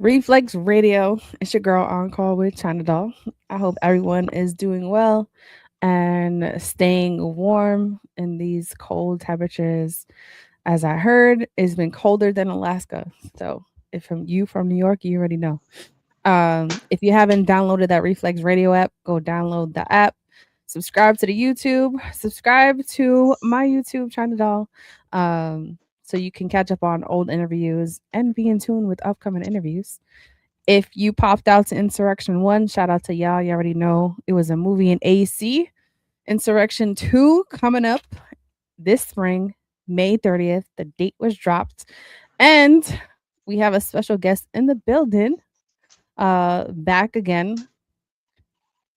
Reflex Radio. It's your girl on call with China Doll. I hope everyone is doing well and staying warm in these cold temperatures. As I heard, it's been colder than Alaska. So if from New York, you already know. If you haven't downloaded that Reflex Radio app, go download the app. Subscribe to the YouTube. Subscribe to my YouTube, China Doll. So you can catch up on old interviews and be in tune with upcoming interviews. If you popped out to Insurrection 1, shout out to y'all. You already know it was a movie in AC. Insurrection 2 coming up this spring, May 30th. The date was dropped. And we have a special guest in the building, back again,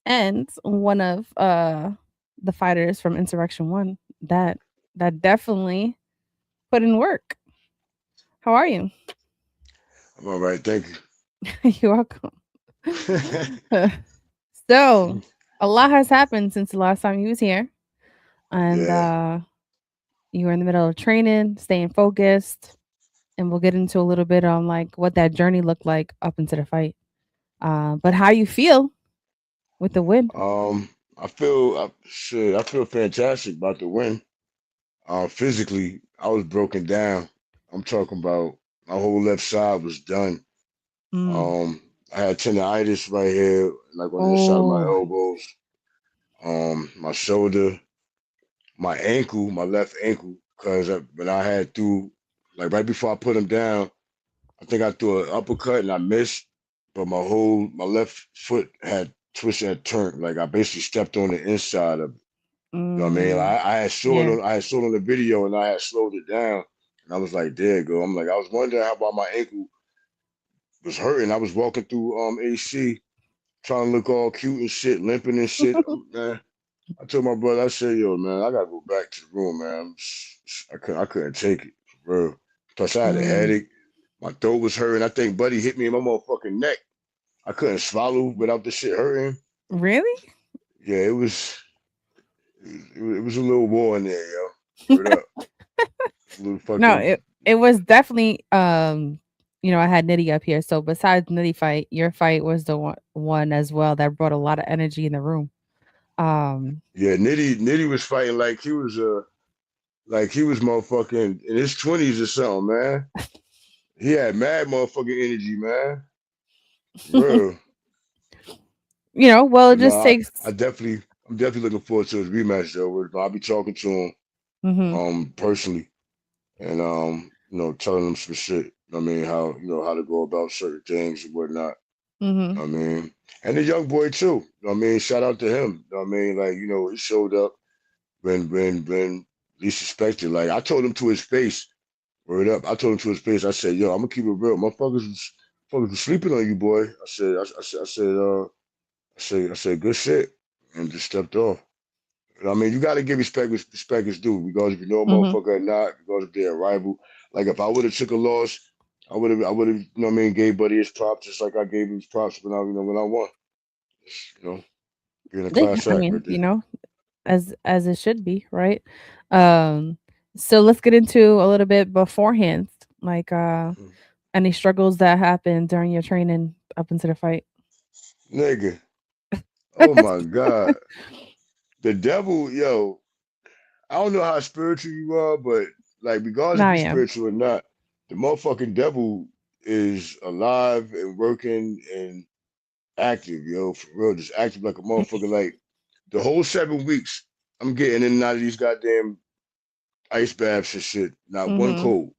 and one of the fighters from Insurrection 1 that definitely put in work. How are you? I'm all right, thank You're welcome. you. So, a lot has happened since the last time you was here, and Yeah. you were in the middle of training, staying focused, and we'll get into a little bit on like what that journey looked like up into the fight. But how you feel with the win? I feel fantastic about the win. Physically, I was broken down. I'm talking about my whole left side was done. Mm. Um, I had tendonitis right here, like on the inside of my Oh, elbows, my shoulder, my ankle, my left ankle, because when I had threw, like right before I put him down, I think I threw an uppercut and I missed, but my left foot had twisted and turned. Like I basically stepped on the inside of it. You know what I mean? mm. Yeah. I had saw it on the video and I had slowed it down. And I was like, there you go. I'm like, I was wondering how about my ankle was hurting. I was walking through AC trying to look all cute and shit, limping and shit. Man, I told my brother, I said, yo, man, I gotta go back to the room, man. I couldn't take it for real. Plus, I had a Mm. headache. My throat was hurting. I think Buddy hit me in my motherfucking neck. I couldn't swallow without the shit hurting. Really? Yeah, it was a little war in there, yo. Word up, a little No, fucking it was definitely I had Nitty up here. So besides Nitty fight, your fight was the one as well that brought a lot of energy in the room. Um yeah. Nitty was fighting like he was motherfucking in his 20s or something, man. He had mad motherfucking energy, man. Bro, well, it but no, just takes. I'm definitely looking forward to his rematch though. I'll be talking to him Mhm. personally and telling him some shit. I mean how how to go about certain things and whatnot. Mhm. I mean, and the young boy too. I mean, shout out to him. I mean, like he showed up when least suspected. Like I told him to his face. Word up. I told him to his face. I said, "Yo, I'm gonna keep it real. Motherfuckers was sleeping on you, boy." I said, good shit, and just stepped off. I mean, you got to give respect is due, because if you know a Mhm. motherfucker or not, because if they're a rival. Like if I would have took a loss, I would have, gave Buddy his props just like I gave him his props when when I won. Just, being a Yeah, class I act mean, right there. as it should be, right? Um so let's get into a little bit beforehand, like any struggles that happened during your training up into the fight. Nigga, oh my God, the devil, yo. I don't know how spiritual you are, but like, regardless No, if I you're am. spiritual or not, the motherfucking devil is alive and working and active, yo, for real, just active like a motherfucker. Like the whole 7 weeks, I'm getting in and out of these goddamn ice baths and shit. Not one Mhm. cold,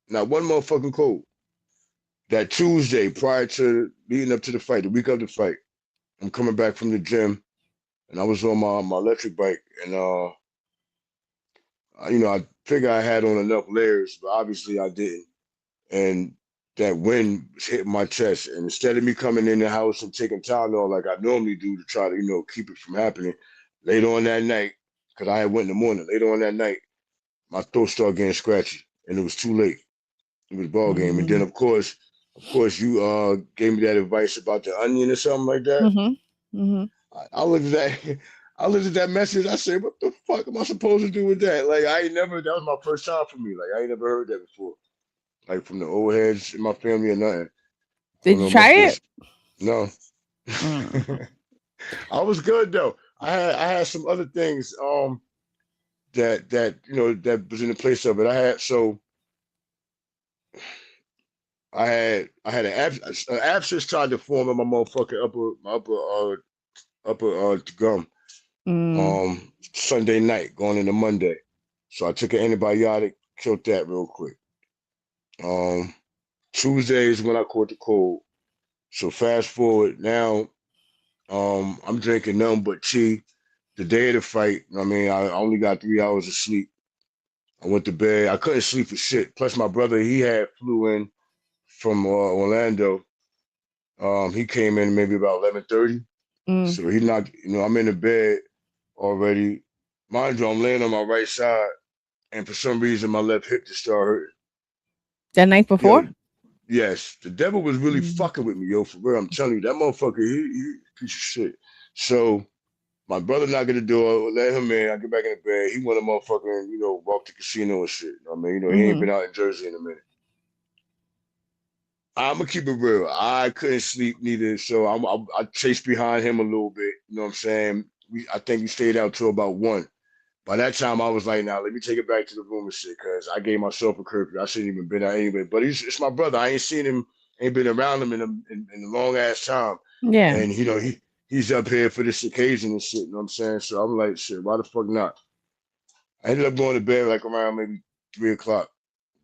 not one motherfucking cold. That Tuesday prior to leading up to the fight, the week of the fight, I'm coming back from the gym and I was on my electric bike and I figured I had on enough layers, but obviously I didn't. And that wind was hitting my chest. And instead of me coming in the house and taking Tylenol like I normally do to try to, keep it from happening, later on that night, because I had went in the morning, later on that night, my throat started getting scratchy. And it was too late. It was ball game. And then Mm. of course, you gave me that advice about the onion or something like that. Mhm. Mhm. I looked at that. I looked at that message. I said, "What the fuck am I supposed to do with that?" Like I ain't never. That was my first time for me. Like I ain't never heard that before. Like from the old heads in my family or nothing. I Did don't you know, must try be it? no. Mm. I was good though. I had some other things that that was in the place of it. I had an abscess tried to form in my motherfucking upper gum Mm. Sunday night going into Monday. So I took an antibiotic, killed that real quick. Um Tuesday is when I caught the cold. So fast forward now, I'm drinking nothing but tea. The day of the fight, I mean, I only got 3 hours of sleep. I went to bed. I couldn't sleep for shit. Plus, my brother, he had flew in from Orlando. He came in maybe about 11:30. Mm. So he knocked. I'm in the bed already. Mind you, I'm laying on my right side, and for some reason, my left hip just started hurting. That night Yo, before? yes, the devil was really Mm. fucking with me, yo. For real, I'm telling you, that motherfucker, he piece of shit. So my brother knocked at the door, let him in. I get back in the bed. He want to motherfucking, walk the casino and shit. I mean, he ain't Mhm. been out in Jersey in a minute. I'm gonna keep it real. I couldn't sleep neither, so I chased behind him a little bit. You know what I'm saying? I think we stayed out till about 1. By that time, I was like, "Now let me take it back to the room and shit," because I gave myself a curfew. I shouldn't even been out anyway. But it's my brother. I ain't seen him, ain't been around him in a long ass time, Yeah. and he's up here for this occasion and shit. You know what I'm saying? So I'm like, shit, why the fuck not? I ended up going to bed like around maybe 3 o'clock.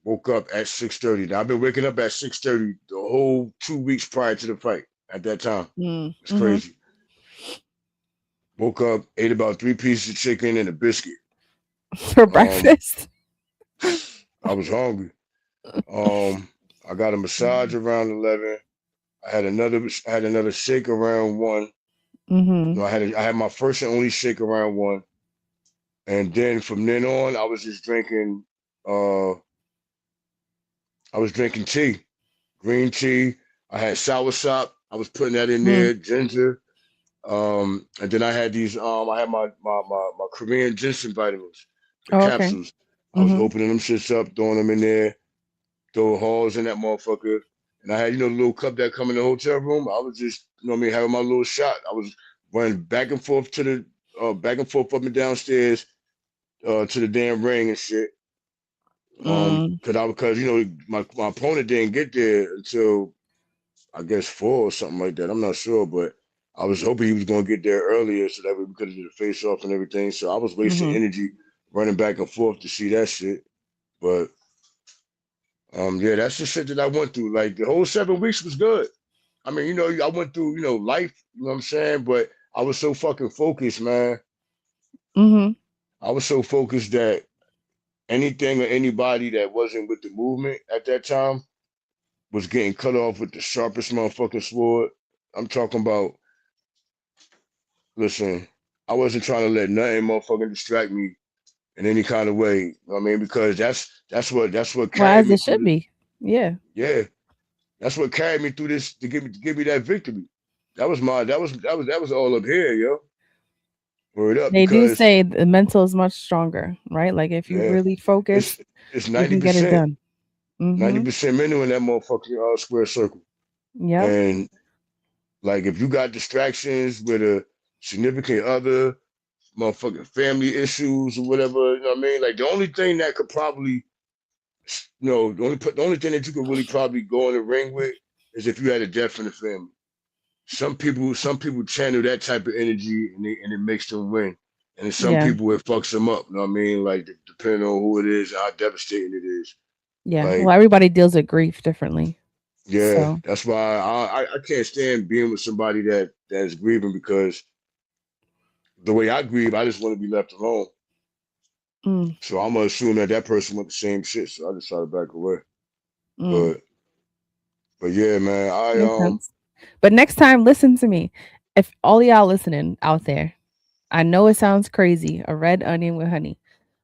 Woke up at 6:30. Now I've been waking up at 6:30 the whole 2 weeks prior to the fight. At that time, Mm. it's Mhm. crazy. Woke up, ate about 3 pieces of chicken and a biscuit. For Um, breakfast? I was hungry. Um, I got a massage around 11. I had another shake around 1. No, Mhm. I had my first and only shake around 1, and then from then on, I was just drinking. Uh, I was drinking tea, green tea. I had soursop. I was putting that in Mm. there, ginger. And then I had these. I had my Korean ginseng vitamins, the Oh, okay. capsules. I was Mhm. opening them shits up, throwing them in there, throw holes in that motherfucker. And I had, the little cup that come in the hotel room. I was just, what I mean, having my little shot. I was running back and forth up and downstairs to the damn ring and shit. Mm. Because my opponent didn't get there until I guess 4 or something like that. I'm not sure, but I was hoping he was going to get there earlier so that we could do the face off and everything. So I was wasting Mhm. energy running back and forth to see that shit. But yeah, that's the shit that I went through. Like the whole 7 weeks was good. I mean, I went through, life, you know what I'm saying? But I was so fucking focused, man. Mhm. I was so focused that anything or anybody that wasn't with the movement at that time was getting cut off with the sharpest motherfucking sword. I'm talking about, listen, I wasn't trying to let nothing motherfucking distract me in any kind of way. You know what I mean? Because that's what Well, carried as me it through should the be. Yeah. yeah. That's what carried me through this to give me that victory. That was all up here, yo. Word up, They do because say the mental is much stronger, right? Like if you yeah, really it's focus, it's you ninety can get it percent, done. ninety Mhm. percent mental in that motherfucking square circle. Yep. And like, if you got distractions with a significant other, motherfucking family issues or whatever, you know what I mean? Like, the only thing that could probably, the only thing that you could really probably go in the ring with is if you had a death in the family. Some people channel that type of energy and it makes them win. And then some Yeah. people it fucks them up. You know what I mean? Like, depending on who it is and how devastating it is. Yeah. Well, Like, everybody deals with grief differently. yeah, So, that's why I can't stand being with somebody that's grieving, because the way I grieve, I just want to be left alone. mm, So I'm gonna assume that person went the same shit. So I just try to back away. mm, But but yeah, man, I makes sense. But next time, listen to me. If all y'all listening out there, I know it sounds crazy, a red onion with honey,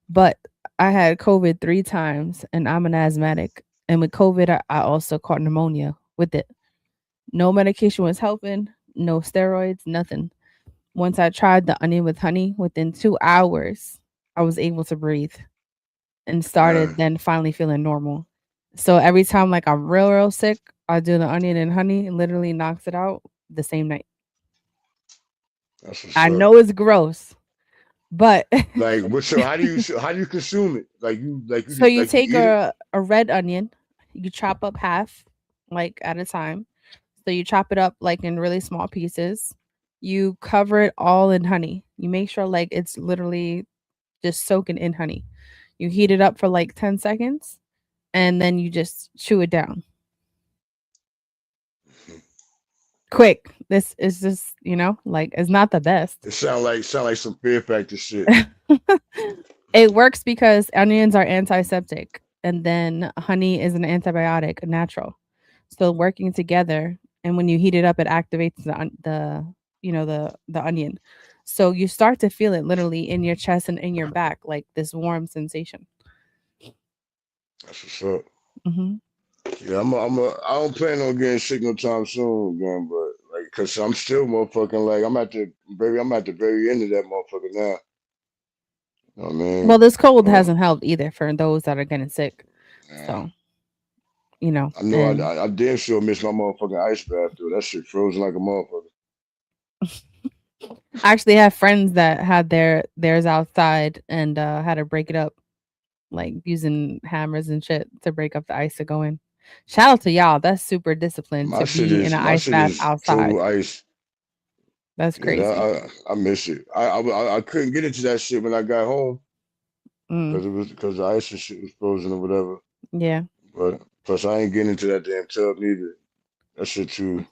but I had COVID 3 times and I'm an asthmatic. And with COVID, I also caught pneumonia with it. No medication was helping, no steroids, nothing. Once I tried the onion with honey, within 2 hours, I was able to breathe and man, started then finally feeling normal. So every time like I'm real sick, I do the onion and honey. It literally knocks it out the same night. That's what's I up. know it's gross, but Like, what? So how do you consume it? so you Like you take eat it? a red onion, you chop up half, like at a time. So you chop it up like in really small pieces. You cover it all in honey. You make sure like it's literally just soaking in honey. You heat it up for like 10 seconds and then you just chew it down. Quick. This is just, like it's not the best. It sound like some Fear Factor shit. It works because onions are antiseptic and then honey is an antibiotic, a natural. So working together, and when you heat it up, it activates the onion. So you start to feel it literally in your chest and in your back, like this warm sensation. That's what's up. Hmm. Yeah, I don't plan on getting sick no time soon again, but like, cause I'm still motherfucking like I'm at the very end of that motherfucker now. You know what I Well, mean? this cold Uh, hasn't helped either for those that are getting sick. yeah. So, I know and I damn sure miss my motherfucking ice bath though. That shit frozen like a motherfucker. I actually have friends that had theirs outside and had to break it up, like using hammers and shit to break up the ice to go in. Shout out to y'all. That's super disciplined to be in an My ice shit bath is outside. total ice. That's Yeah, crazy. I miss it. I couldn't get into that shit when I got home Mm, because the ice and shit was frozen or whatever. yeah. But plus I ain't getting into that damn tub neither. That shit too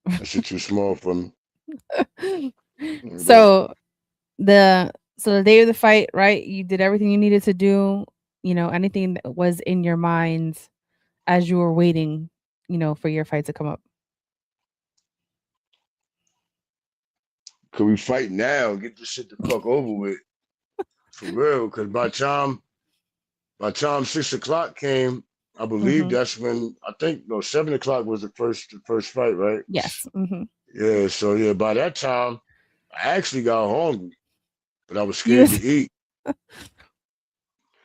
that shit too small for me. But So the day of the fight, right? You did everything you needed to do. Anything that was in your mind as you were waiting, for your fight to come up. could we fight now and get this shit the fuck over with for real? Because by the time 6 o'clock came, I believe Hmm. that's when I think no 7 o'clock was the first fight, right? Yes. Hmm. Yeah, so yeah, by that time I actually got hungry, but I was You scared to was eat.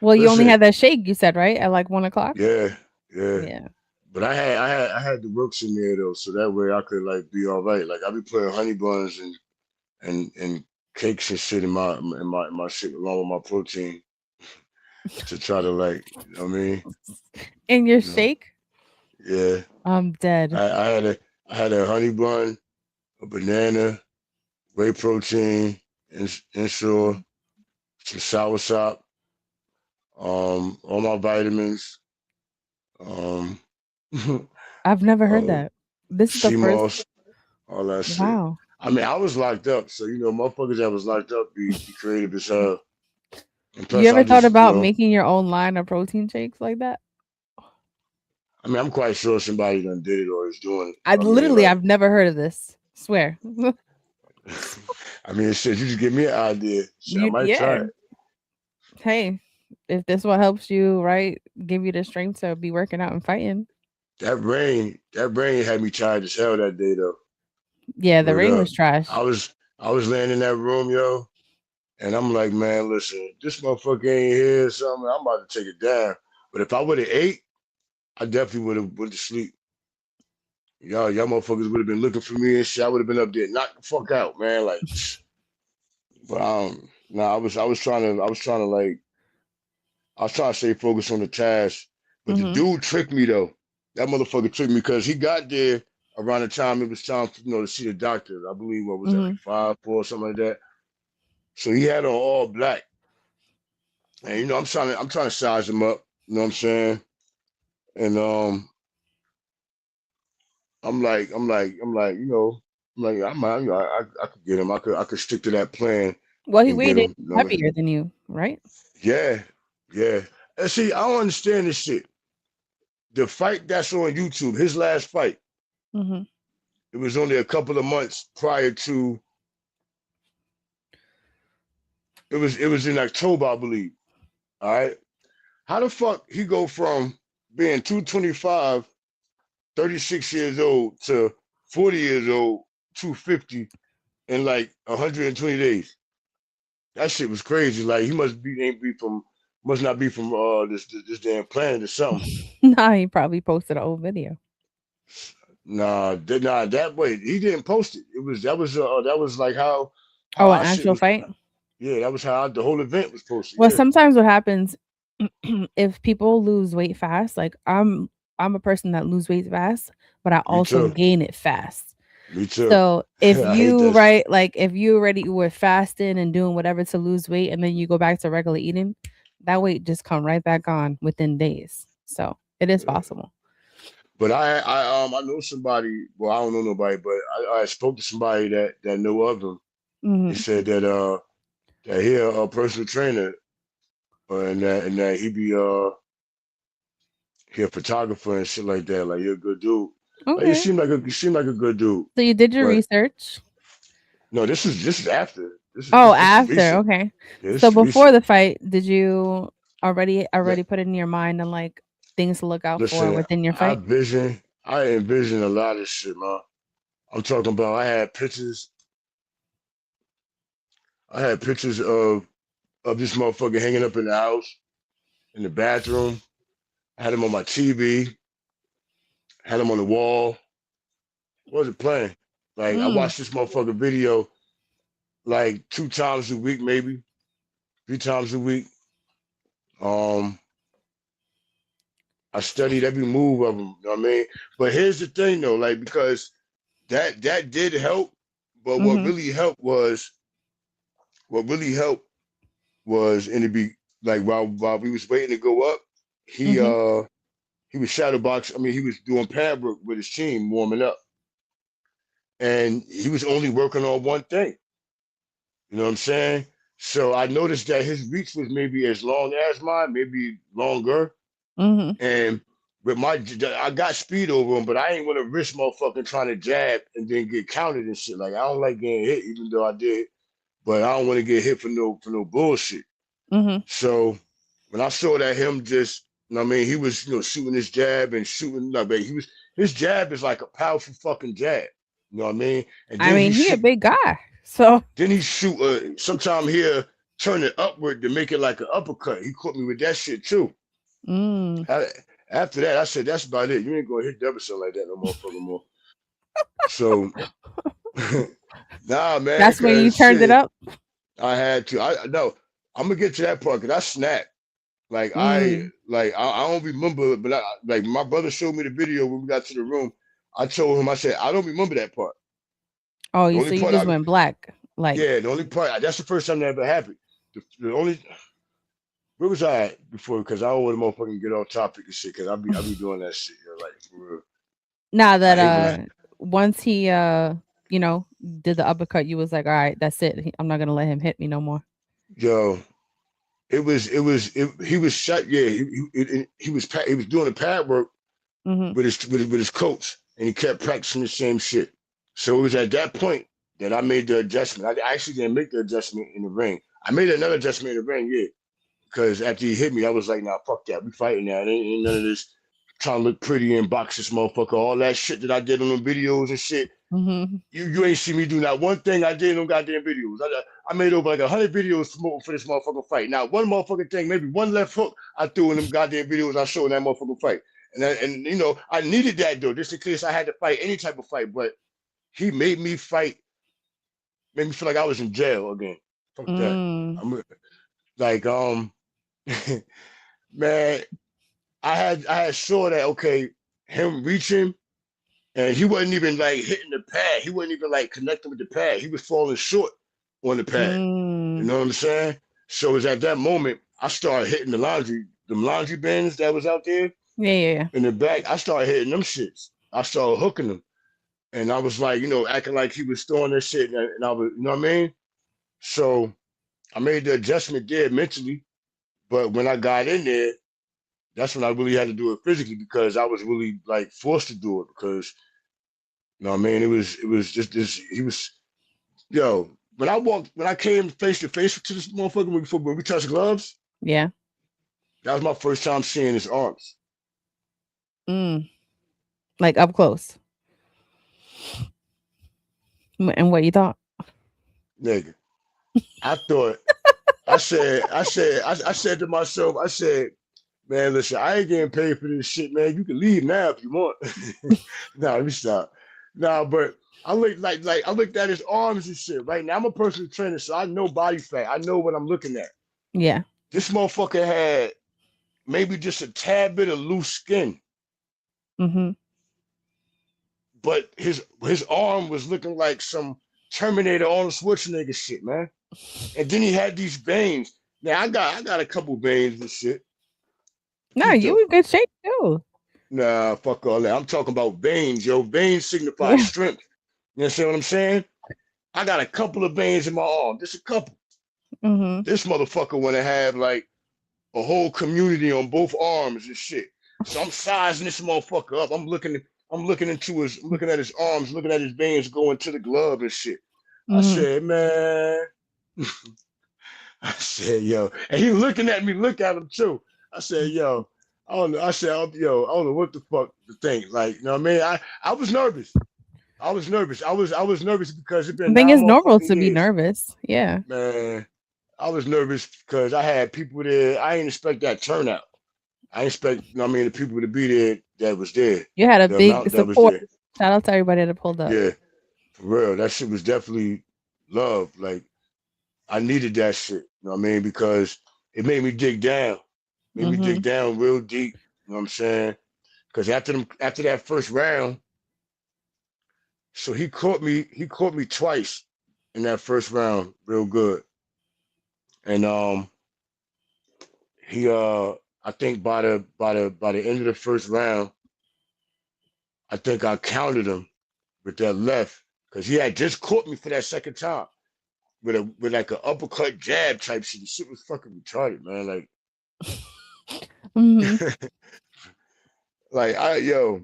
well. You only Listen, had that shake. You said right at like 1 o'clock. yeah, yeah. Yeah. But I had the rooks in there though, so that way I could like be all right. Like I be putting honey buns and cakes and shit in my shit along with my protein to try to like, you know what I mean? In your You know, shake, yeah. I'm dead. I had I had a honey bun, a banana, whey protein, Ensure, some soursop, all my vitamins, um, I've never heard uh, that. This is the sea first. moss, all that shit. Wow. I mean, I was locked up, so motherfuckers that was locked up be creative as hell. And You plus, ever I thought just, about making your own line of protein shakes like that? I mean, I'm quite sure somebody done did it or is doing it. I I mean, literally like, I've never heard of this. Swear. I mean, shit, you just give me an idea. Shit, I might try Yeah. it. Hey, if this what helps you, right, give you the strength to be working out and fighting. That rain had me tired as hell that day though. Yeah, the Word rain up. was trash. I was I was laying in that room, yo, and I'm like, man, listen, this motherfucker ain't here or something. I'm about to take it down. But if I would have ate, I definitely would have went to sleep. Y'all motherfuckers would have been looking for me and shit. I would have been up there, knock the fuck out, man. Like, but no, I was trying to stay focused on the task. But the Mhm. dude tricked me though. That motherfucker tricked me because he got there around the time it was time for, to see the doctor. I believe what was that like Mhm. 5, 4, something like that. So he had on all black, and I'm trying to size him up. You know what I'm saying? And I could get him. I could stick to that plan Well, he and get weighed him. You know? heavier than you, right? Yeah, yeah. And see, I don't understand this shit. The fight that's on YouTube, his last fight, Mhm. it was only a couple of months prior to. It was in October, I believe. All right. How the fuck he go from being 225, 36 years old to 40 years old, 250 in like 120 days? That shit was crazy. Like he must be ain't be from Must not be from this damn planet or something. Nah, he probably posted an old video. Nah, that way he didn't post it. It was that was like how Oh, an our shit actual was. fight? Yeah, that was how the whole event was posted. Well, Yeah, sometimes what happens if people lose weight fast, like I'm a person that lose weight fast, but I me also too. gain it fast. Me too. So if I hate you that shit. right, like if you already were fasting and doing whatever to lose weight, and then you go back to regular eating, that weight just come right back on within days. So it is Yeah. possible. But I know somebody. Well, I don't know nobody, but I spoke to somebody that knew of him. He Hmm. said that he a personal trainer, and that he a photographer and shit like that. Like, you're a good dude. Like, Okay. you seem like a good dude. So you did your But research. no, this is after. This is Oh, this is after. recent. Okay. Yeah, this So is before recent. the fight, did you already Like, put it in your mind and like things to look out for listen, within your fight? I envision a lot of shit, man. I'm talking about. I had pictures of this motherfucker hanging up in the house, in the bathroom. I had him on my TV. Had him on the wall. What was it playing? Like, I Mm. watched this motherfucker video like 2 times a week, maybe 3 times a week. Um, I studied every move of him. You know what I mean? But here's the thing, though, like, because that did help, but Mhm. what really helped was in the be like while we was waiting to go up, he Mhm. uh he was shadowbox. I mean, he was doing pad work with his team, warming up, and he was only working on one thing. You know what I'm saying? So I noticed that his reach was maybe as long as mine, maybe longer. Mhm. And with I got speed over him, but I ain't want to risk motherfucking trying to jab and then get counted and shit. Like, I don't like getting hit, even though I did, but I don't want to get hit for no bullshit. Mhm. So when I saw that him just, you know what I mean, he was, shooting his jab and shooting, no, but his jab is like a powerful fucking jab. You know what I mean? And I mean, he a big guy. So, then he shoot, sometime here, turn it upward to make it like an uppercut. He caught me with that shit too. mm. I, After that, I said, that's about it. You ain't gonna hit Deverson like that no motherfucker more. So, nah, man, That's when you cause turned it shit, up? I had to. I no, I'm gonna get to that part because I snapped. Like Mm. I don't remember, but like my brother showed me the video when we got to the room. I told him, I said, I don't remember that part. Oh, The you only so you part just went black. Like, yeah, the only part, that's the first time that ever happened. The only, where was I at before? Because I don't want to motherfucking get off topic and shit. Because I be doing that shit. Like, for real. now I that hate when I, once he you know, did the uppercut, you was like, "All right, that's it. I'm not going to let him hit me no more." yo, he was shot. Yeah, he was doing the pad work Mhm. with his coach, and he kept practicing the same shit. So it was at that point that I made the adjustment. I actually didn't make the adjustment in the ring. I made another adjustment in the ring, yeah, because after he hit me, I was like, nah, fuck that. We fighting now. Ain't none of this trying to look pretty and box this motherfucker. All that shit that I did on the videos and shit. Mhm. You ain't see me do not one thing I did in them goddamn videos. I made over like 100 videos for this motherfucking fight. Now, one motherfucking thing, maybe one left hook I threw in them goddamn videos I showed in that motherfucking fight. And I needed that though, just in case I had to fight any type of fight. But he made me feel like I was in jail again. Fuck that. Mm. I'm like, man, I had saw that, okay, him reaching, and he wasn't even like hitting the pad. He wasn't even like connecting with the pad. He was falling short on the pad. You Mm. know what I'm saying? So it's at that moment I started hitting the laundry bins that was out there Yeah, yeah, yeah. in the back. I started hitting them shits. I started hooking them, and I was like, acting like he was throwing that shit, and I was, you know what I mean? So I made the adjustment there mentally, but when I got in there, that's when I really had to do it physically because I was really like forced to do it because what I mean? It was just this. He was yo. When I came face to face to this motherfucker when we touched gloves, Yeah. that was my first time seeing his arms, Mm. Like up close. And what you thought? nigga. I thought I said to myself, I said, man, listen, I ain't getting paid for this shit, man. You can leave now if you want. Nah, let me stop. Nah, but I looked like I looked at his arms and shit. Right now, I'm a personal trainer, so I know body fat. I know what I'm looking at. Yeah. This motherfucker had maybe just a tad bit of loose skin, Mhm. but his arm was looking like some Terminator Arnold Schwarzenegger shit, man. And then he had these veins. Now I got a couple veins and shit. No, Peep you though. in good shape too. Nah, fuck all that. I'm talking about veins, yo. Veins signify Yeah. strength. You understand what I'm saying? I got a couple of veins in my arm. Just a couple. Mhm. This motherfucker want to have like a whole community on both arms and shit. So I'm sizing this motherfucker up. I'm looking at his arms, looking at his veins going to the glove and shit. I Mhm. said, man, I said, yo, and he looking at me, look at him too. I said, yo, I don't know. I said, yo, I don't know what the fuck to think. Like, you know what I mean? I was nervous. I was nervous. I was nervous because it's I been think nine it's normal motherfucking to be years. nervous. Yeah. Man, I was nervous because I had people there. I didn't expect that turnout. I didn't expect, you know what I mean, the people to be there that was there, You had a the big amount that was support. there. Shout out to everybody that pulled up. Yeah, for real. That shit was definitely love. Like, I needed that shit. You know what I mean? Because it made me dig Mhm. down real deep. You know what I'm saying? Because after that first round, so he caught me twice in that first round, real good. And he I think by the end of the first round, I think I counted him with that left because he had just caught me for that second time with like an uppercut jab type shit. The shit was fucking retarded, man. Mhm. Like, like I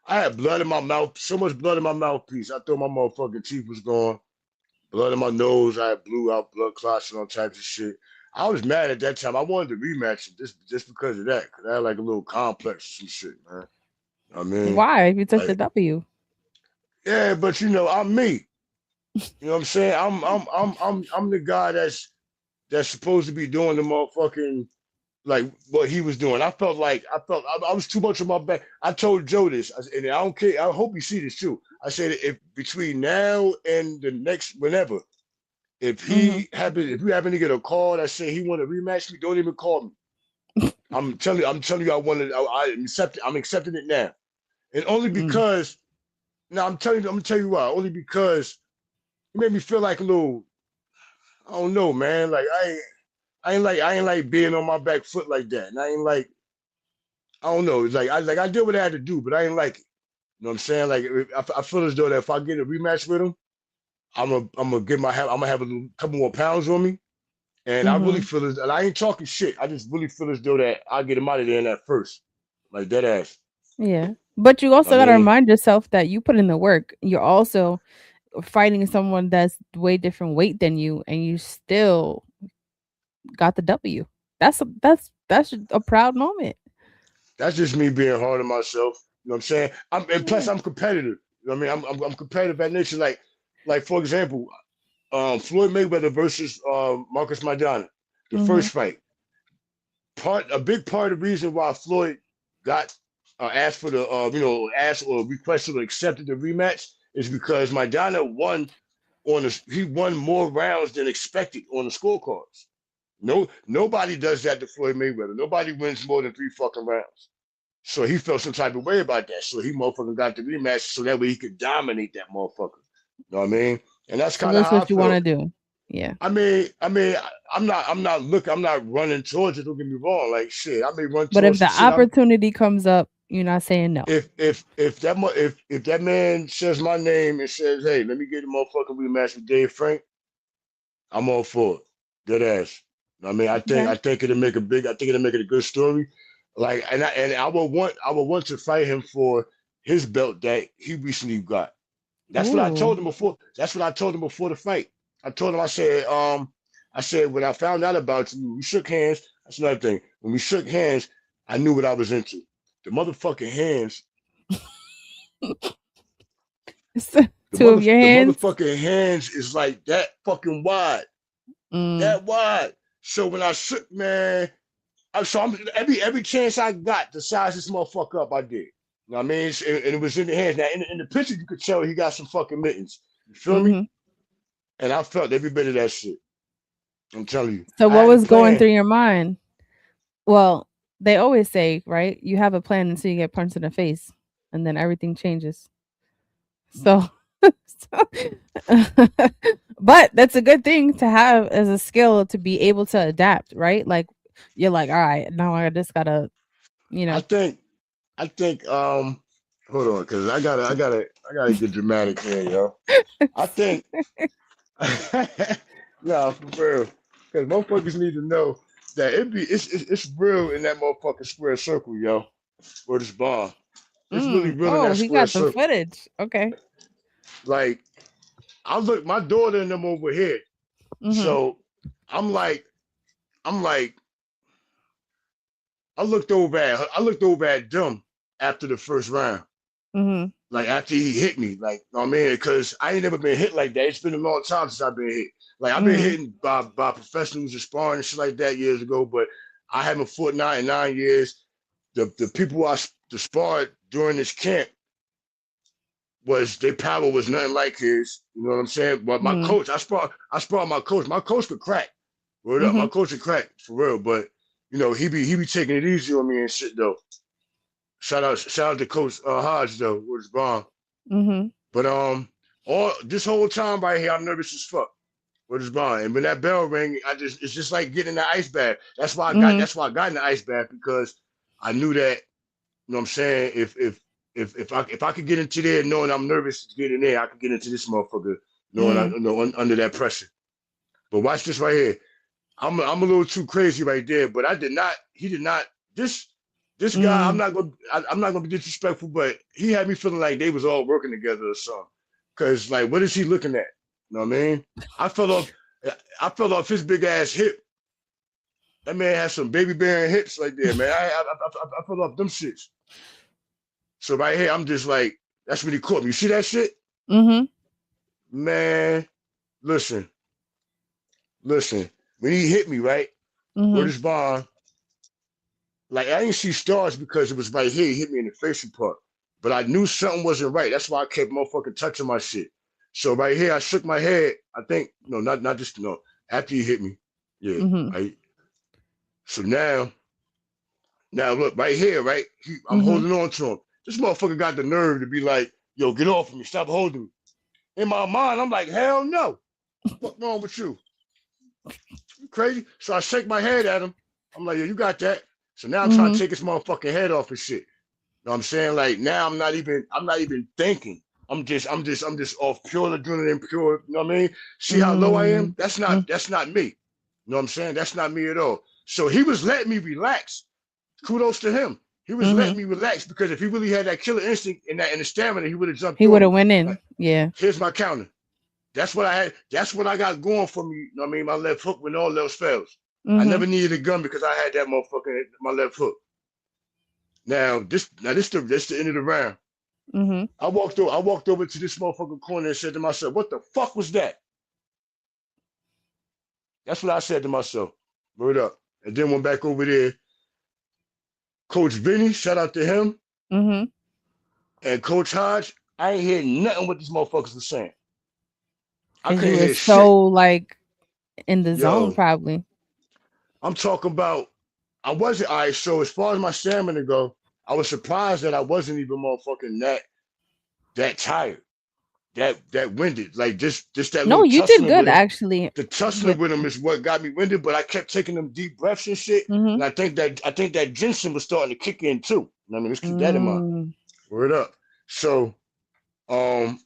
I had blood in my mouth, so much blood in my mouthpiece. I thought my motherfucking teeth was gone. Blood in my nose. I had blew out blood clots and all types of shit. I was mad at that time. I wanted to rematch him just because of that, because I had like a little complex or some shit, man. I mean, Why? If you took the like, W. yeah, but I'm me. You know what I'm saying? I'm the guy that's supposed to be doing the motherfucking like what he was doing. I was too much on my back. I told Joe this, and I don't care. I hope you see this too. I said if between now and the next whenever, Mhm. if you happen to get a call that say he want to rematch me, don't even call me. I'm telling you, I'm accepting it now, and only Mm. because now I'm gonna tell you why. Only because it made me feel like a little. I don't know, man. Like I ain't like being on my back foot like that, and I ain't like I don't know. It's like I did what I had to do, but I ain't like it. You know what I'm saying? Like I feel as though that if I get a rematch with him, I'm gonna have a couple more pounds on me, and I really Mhm. feel as and I ain't talking shit. I just really feel as though that I'll get him out of there in that first, like dead ass. Yeah. But you I also gotta mean, remind yourself that you put in the work. You're also fighting someone that's way different weight than you, and you still got the W. That's a proud moment. that's just me being hard on myself. You know what I'm saying? And plus Yeah. I'm competitive. You know what I mean? I'm competitive at nature. Like for example, Floyd Mayweather versus Marcus Maidana, the Mhm. first fight. A big part of the reason why Floyd got asked for the asked or requested or accepted the rematch is because Maidana he won more rounds than expected on the scorecards. Nobody does that to Floyd Mayweather. Nobody wins more than three fucking rounds. So he felt some type of way about that. So he motherfucking got the rematch so that way he could dominate that motherfucker. You know what I mean? And that's So kind of that's how I what you felt. wanna do. Yeah. I'm not running towards it. Don't get me wrong. Like shit, I may run But if towards the some shit. I'm opportunity comes up, you're not saying no. if that man says my name and says, hey, let me get a motherfucking rematch with Dave Frank, I'm all for it. Good ass. I mean, Okay. I think it'll make it a good story. Like, and I would want to fight him for his belt that he recently got. That's what I Ooh. told him before. That's what I told him before the fight. I told him, I said, when I found out about you, we shook hands. That's another thing. When we shook hands, I knew what I was into. The motherfucking hands, Two of your the hands. motherfucking hands is like that fucking wide. Mm. That wide. So when I shook, man, I'm every chance I got to size this motherfucker up, I did. You know what I mean? And it was in the hands. Now in the picture, you could tell he got some fucking mittens. You feel me? Mhm. And I felt every bit of that shit. I'm telling you, So I what had a was going plan. through your mind? Well, they always say, right? You have a plan until you get punched in the face, and then everything changes. So, so but that's a good thing to have as a skill to be able to adapt, right? Like you're like, all right, now I just gotta, you I know. think, I think, hold on, cause I gotta get dramatic here, yo. I think, nah, for real, cause motherfuckers need to know that it's real in that motherfucking square circle, yo. Or this bar. It's really real in Oh, that he square got the circle. footage. Okay. Like I look, my daughter and them over here. Mhm. So I'm like, I'm like, I looked over at them after the first round. Mhm. Like after he hit me, like I mean, because I ain't never been hit like that. It's been a long time since I've been hit. Like I've been Mhm. hitting by professionals and sparring and shit like that years ago, but I haven't fought in 9 years. The people the sparred during this camp was their power was nothing like his. You know what I'm saying? But my Mhm. coach, I sparred my coach. My coach could crack. Word up, my Mhm. coach could crack for real. But you know, he be taking it easy on me and shit though. Shout out to Coach Hodge though, with his bomb. Mhm. But all this whole time right here, I'm nervous as fuck with his bomb. And when that bell ring, it's just like getting in the ice bath. Mhm. That's why I got in the ice bath because I knew that, you know what I'm saying, if I could get into there knowing I'm nervous to get in there, I could get into this motherfucker knowing I Mhm. you know under that pressure. But watch this right here. I'm a little too crazy right there, but I did not. He did not. This this guy. Mm. I'm not gonna be disrespectful, but he had me feeling like they was all working together or something. Cause like, what is he looking at? You know what I mean? I fell off. I fell off his big ass hip. That man has some baby bearing hips right there, man. I fell off them shits. So right here, I'm just like, that's when he caught me. You see that shit, Mhm. man? Listen, listen. When he hit me, right, with Mhm. his bond, like I didn't see stars because it was right here. He hit me in the facial part. But I knew something wasn't right. That's why I kept motherfucking touching my shit. So right here, I shook my head. I think no, not just no. After he hit me, yeah. Mhm. Right. So now look right here, right. I'm Mhm. holding on to him. This motherfucker got the nerve to be like, "Yo, get off of me! Stop holding me." In my mind, I'm like, "Hell no! What's wrong with you? You crazy?" So I shake my head at him. I'm like, "Yo, you got that?" So now I'm trying to Mhm. take his motherfucking head off his shit. Know what I'm saying? Like now I'm not even thinking. I'm just off pure adrenaline, pure, you know what I mean? See how low I am? Mm. Mm. That's not me. You know what I'm saying? That's not me at all. So he was letting me relax. Kudos to him. He was letting Mhm. me relax because if he really had that killer instinct and the stamina, he would have jumped He on would me. have went Like, in. Yeah. here's my counter. That's what I had. That's what I got going for me. You know what I mean? My left hook when all else fails. I Mhm. never needed a gun because I had that motherfucker my left hook. This the end of the round. Mhm. I walked over to this motherfucking corner and said to myself, "What the fuck was that?" That's what I said to myself. Word up. And then went back over there. Coach Vinny, shout out to him, Mhm. and Coach Hodge. I ain't hear nothing what these motherfuckers were saying. I Cause you couldn't were hear shit. so like in the zone, Yo, probably. I'm talking about. I wasn't. All right. So as far as my stamina go, I was surprised that I wasn't even motherfucking that tired, that winded. Like just that No, little you did tussling with good him. actually. The tussling With with him is what got me winded, but I kept taking them deep breaths and shit. And mhm. I think that ginseng was starting to kick in too. I mean, let's keep that in mind. Mm. Word up. So um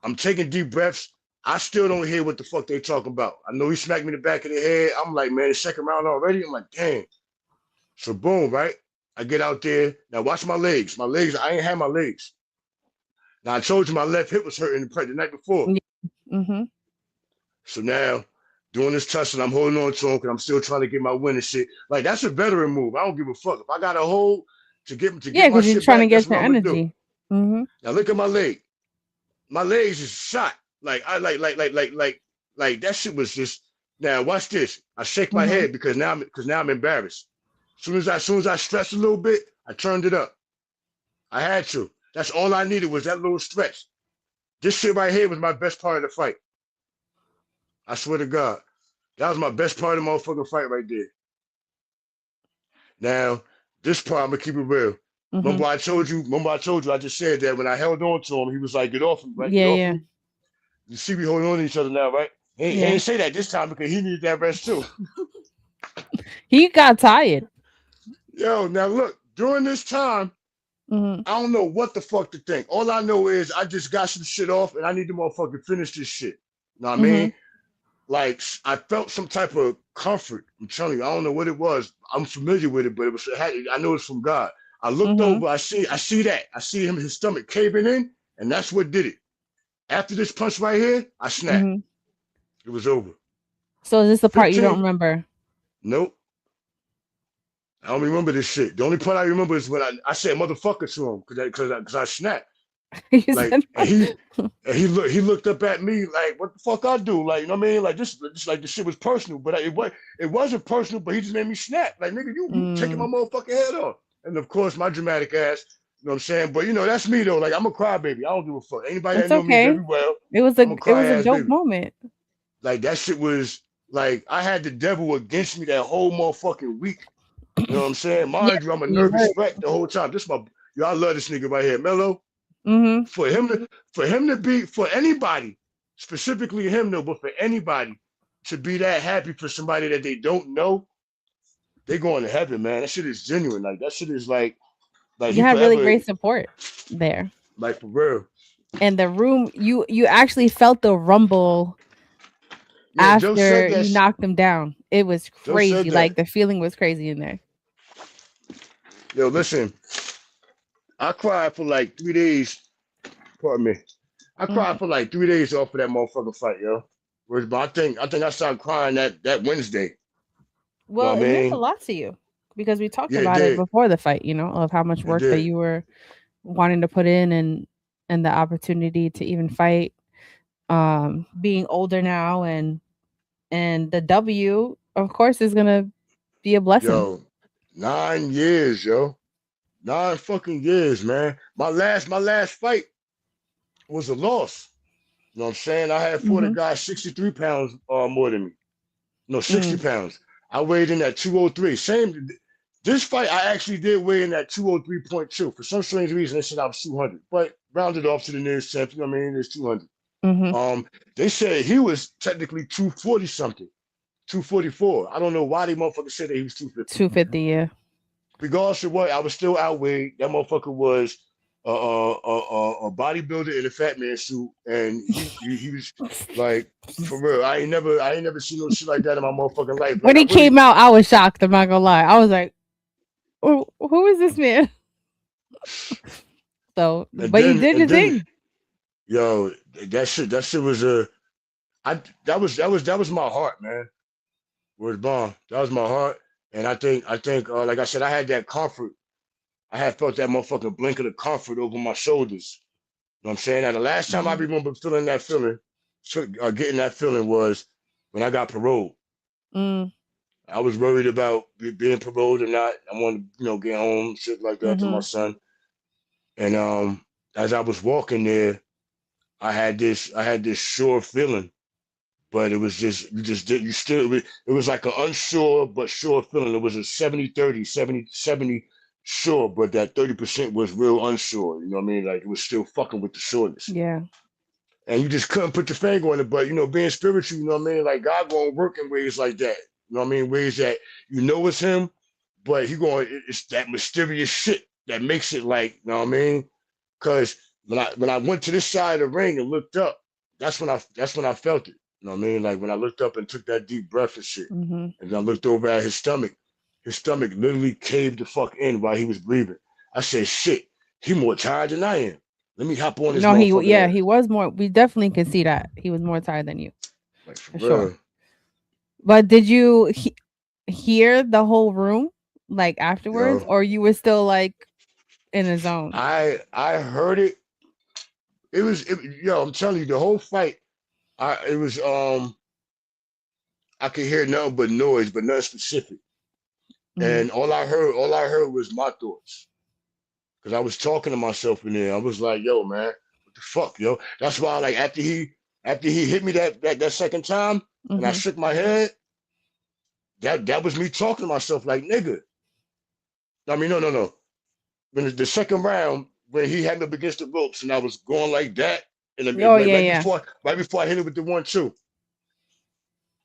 I'm taking deep breaths. I still don't hear what the fuck they talking about. I know he smacked me in the back of the head. I'm like, man, the second round already. I'm like, damn. So boom, right? I get out there. Now watch my legs. My legs, I ain't had my legs. Now I told you my left hip was hurting the night before. Yeah. Mhm. So now, doing this tussle, I'm holding on to him because I'm still trying to get my win and shit. Like that's a veteran move. I don't give a fuck. If I got a hold to Yeah, get my because you're shit trying to back, that's get what your I'm gonna do. energy. Mhm. Now look at my leg. My legs is shot. Like I like that shit was just. Now watch this. I shake my Mhm. head because now I'm embarrassed. As soon as I stretched a little bit, I turned it up. I had to. That's all I needed was that little stretch. This shit right here was my best part of the fight. I swear to God. That was my best part of the motherfucking fight right there. Now, this part I'm gonna keep it real. Mhm. Remember I told you I just said that when I held on to him, he was like, get off me, right? Get Yeah, off yeah. me. You see we holding on to each other now, right? He Yeah. ain't say that this time because he needed that rest too. He got tired. Yo, now look, during this time, Mhm. I don't know what the fuck to think. All I know is I just got some shit off and I need to motherfucking finish this shit. You know what I mean? Mhm. Like I felt some type of comfort. I'm telling you, I don't know what it was. I'm familiar with it, but I know it's from God. I looked Mhm. over, I see him, his stomach caving in, and that's what did it. After this punch right here, I snapped. Mhm. It was over. So is this the part you don't 15. remember? Nope. I don't remember this shit. The only part I remember is when I said motherfucker to him because I snapped. You Like said he looked up at me like, what the fuck I do? Like, you know what I mean? Like this just like the shit was personal, but it wasn't personal, but he just made me snap. Like, nigga, you taking my mm, motherfucking head off. And of course my dramatic ass, you know what I'm saying? But that's me though. Like I'm a crybaby. I don't give a fuck. Anybody that it's know me okay. very well, It was I'm a cry a ass dope baby. moment. Like that shit was like I had the devil against me that whole motherfucking week. You know what I'm saying? Yeah, Mind you, I'm a you're nervous right. wreck the whole time. I love this nigga right here, Mello. Mhm. For him to be for anybody, specifically him though, but for anybody to be that happy for somebody that they don't know, they going to heaven, man. That shit is genuine. Like that shit is like You he had really forever, great support there. like for real. And the room, you actually felt the rumble Yeah, Joe said after that you shit. knocked them down. It was Joe crazy. said Like that. the feeling was crazy in there. Yo, listen, I cried for like 3 days. Pardon me. I cried Mhm. for like 3 days off of that motherfucking fight, yo. But I think I started crying that Wednesday. You know Well, what I it meant a mean? lot to you because we talked Yeah, it about it did. before the fight, of how much It work that did. you were wanting to put in and the opportunity to even fight being older now and the W of course is going to be a blessing. Yo, 9 years, yo. 9 fucking years, man. My last fight was a loss. You know what I'm saying? I had fought a Mhm. guy 63 pounds more than me. No, 60 Mm. pounds. I weighed in at 203. Same. This fight, I actually did weigh in at 203.2. For some strange reason, they said I was 200, but rounded off to the nearest tenth. You know what I mean? It's 200. Mhm. Um, they said he was technically 240 something, 244. I don't know why they motherfuckers said that he was 250. 250, yeah. Regardless of what, I was still outweighed. That motherfucker was a bodybuilder in a fat man suit, and he was like for real. I ain't never seen no shit like that in my motherfucking life. Like When I he really, came out, I was shocked, I'm not going to lie. I was like, "Oh, who is this man?" So, and but you then did and your then thing. yo, that shit was I that was my heart, man. Word bomb. That was my heart, and I think like I said, I had that comfort. I had felt that motherfucking blanket of comfort over my shoulders. You know what I'm saying? Now, the last time I Mhm. remember feeling that feeling, getting that feeling was when I got paroled. Mm. I was worried about being paroled or not. I wanted to, get home, shit like that to my Mhm. son. And as I was walking there, I had this sure feeling, but it was just you just did you still it was like an unsure but sure feeling. It was a 70-30, 70-70 sure, but that 30% was real unsure. You know what I mean? Like it was still fucking with the sureness. Yeah. And you just couldn't put your finger on it. But being spiritual, you know what I mean? Like God gonna work in ways like that. You know what I mean? Ways that it's him, but it's that mysterious shit that makes it like, you know what I mean? Because when I went to this side of the ring and looked up, that's when I felt it. You know what I mean? Like when I looked up and took that deep breath and shit. Mhm. And then I looked over at his stomach literally caved the fuck in while he was breathing. I said, shit, he more tired than I am. Let me hop on his No, motherfucking yeah, ass. he was more we definitely can see that. He was more tired than you, Like for for sure. real. But did you hear the whole room like afterwards Yo, or you were still like in a zone? I heard it. Yo, I'm telling you, the whole fight. It was I could hear nothing but noise, but nothing specific. Mhm. And all I heard was my thoughts. Because I was talking to myself in there. I was like, yo, man, what the fuck, yo? That's why, like, after he hit me that second time, and I Mhm. shook my head, that was me talking to myself, like, nigga. I mean, no, no, no. When the second round, when he had me up against the ropes, and I was going like that, and Oh right, yeah, right yeah. before, right before I hit it with the 1-2,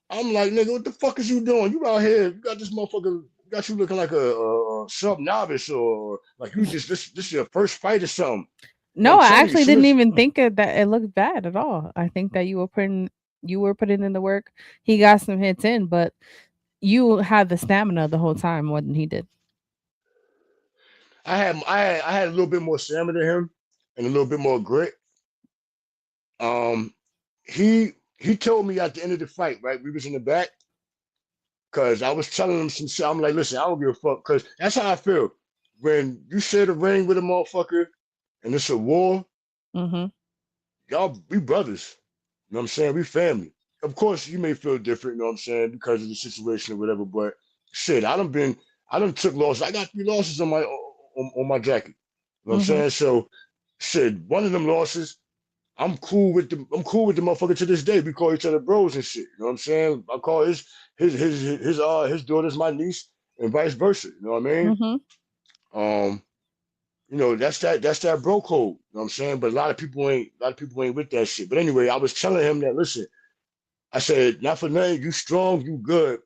I'm like, nigga, what the fuck is you doing? You out here, you got this motherfucker, got you looking like a sub novice, or like you just this is your first fight or something. And No, I'm I telling you, actually soon didn't as even think that it looked bad at all. I think that you were putting in the work. He got some hits in, but you had the stamina the whole time more than he did. I had a little bit more stamina than him and a little bit more grit. Um, he told me at the end of the fight, right? We was in the back because I was telling him some shit. I'm like, listen, I don't give a fuck because that's how I feel when you share the ring with a motherfucker and it's a war. Mhm. Y'all, we brothers. You know what I'm saying? We family. Of course, you may feel different. You know what I'm saying because of the situation or whatever. But shit, I done took losses. I got 3 losses on my jacket. You know what I'm Mhm. saying? So shit, one of them losses, I'm cool with the motherfucker to this day. We call each other bros and shit. You know what I'm saying? I call his daughter's my niece and vice versa. You know what I mean? Mhm. Um, that's that bro code. You know what I'm saying? But a lot of people ain't with that shit. But anyway, I was telling him that listen, I said, not for nothing, you strong, you good,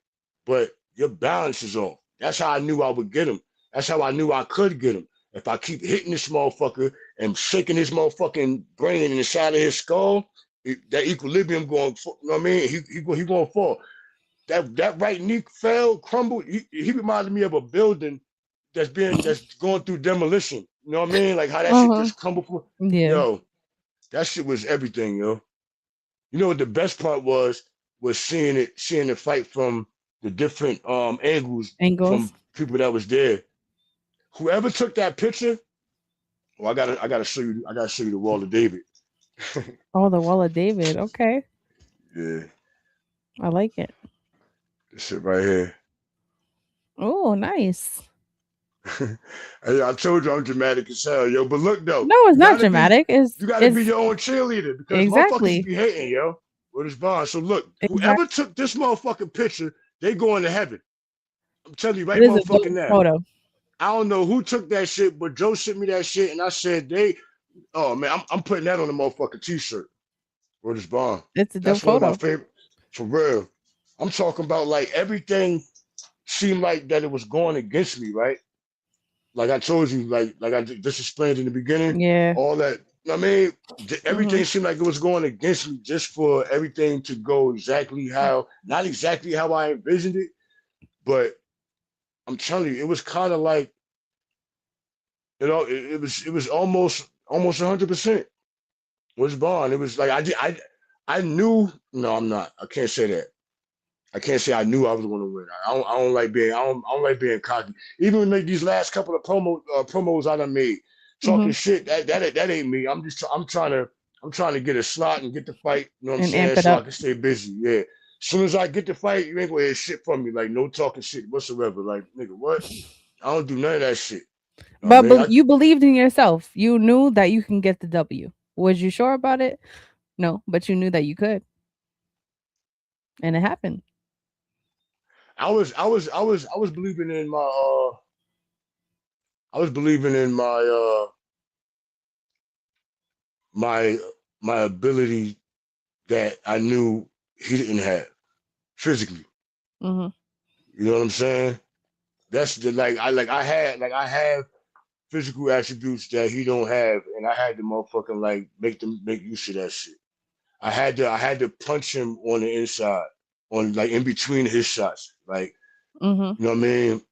but your balance is off. That's how I knew I would get him. That's how I knew I could get him. If I keep hitting this motherfucker and shaking his motherfucking brain inside of his skull, that equilibrium going, you know what I mean? He going to fall. That right knee fell, crumbled. He reminded me of a building that's going through demolition. You know what I mean? Like how that shit Uh-huh. just crumbled. Yeah. Yo, that shit was everything, yo. You know what the best part was seeing the fight from the different angles Angles. from people that was there. Whoever took that picture, well, I gotta show you the wall of David. Oh, the Wall of David. Okay. Yeah, I like it. this shit right here. Oh, nice. I told you I'm dramatic as hell, yo. But look though, No, it's you not gotta be dramatic. you gotta be It's your own cheerleader because motherfuckers exactly. be hating, yo. With his bond. So look, whoever Exactly. took this motherfucking picture, they going to heaven. I'm telling you It right is a motherfucking dope now. photo. I don't know who took that shit, but Joe sent me that shit, and I said oh man, I'm putting that on the motherfucking t-shirt. Word is bond. It's a dope That's one of my photo. favorite, for real. I'm talking about like everything seemed like that it was going against me, right? Like I told you, like I just explained in the beginning, Yeah. all that. I mean, Mhm. everything seemed like it was going against me just for everything to go exactly not exactly how I envisioned it, but I'm telling you, it was kind of like it was almost 100%. Was Bond. It was like I knew. No, I'm not. I can't say that. I can't say I knew I was going to win. I don't like being. I don't like being cocky. Even like these last couple of promos I done made, talking Mhm. shit. That ain't me. I'm trying to get a slot and get the fight. You know what I'm And amp saying? it So I up. can stay busy. Yeah. As soon as I get the fight, you ain't gonna hear shit from me. Like no talking shit whatsoever. Like nigga, what? I don't do none of that shit. You know what I But mean? you believed in yourself. You knew that you can get the W. Was you sure about it? No, but you knew that you could, and it happened. I was believing in my my ability that I knew he didn't have physically. Mhm. You know what I'm saying? That's the I have physical attributes that he don't have, and I had to motherfucking like make use of that shit. I had to punch him on the inside, on like in between his shots. Like, Mhm. you know what I mean?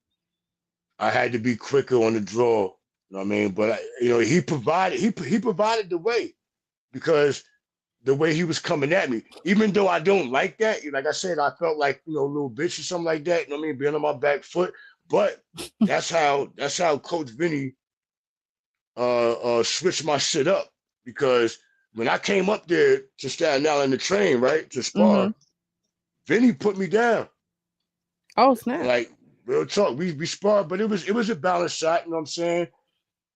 I had to be quicker on the draw. You know what I mean? But he provided the way because the way he was coming at me. Even though I don't like that, like I said, I felt like a little bitch or something like that. You know what I mean? Being on my back foot. But that's how Coach Vinny switched my shit up because when I came up there to Staten Island to train, right, to spar, Mhm. Vinny put me down. Oh snap. Like real talk, we sparred, but it was a balanced shot. You know what I'm saying?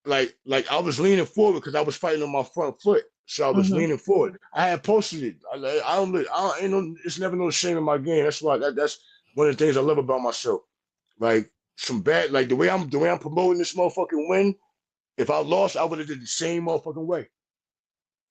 Like I was leaning forward because I was fighting on my front foot, so I was Mhm. leaning forward. I had posted it. I don't ain't no. It's never no shame in my game. That's why that's one of the things I love about myself. Like some bad, like the way I'm promoting this motherfucking win. If I lost, I would have did the same motherfucking way,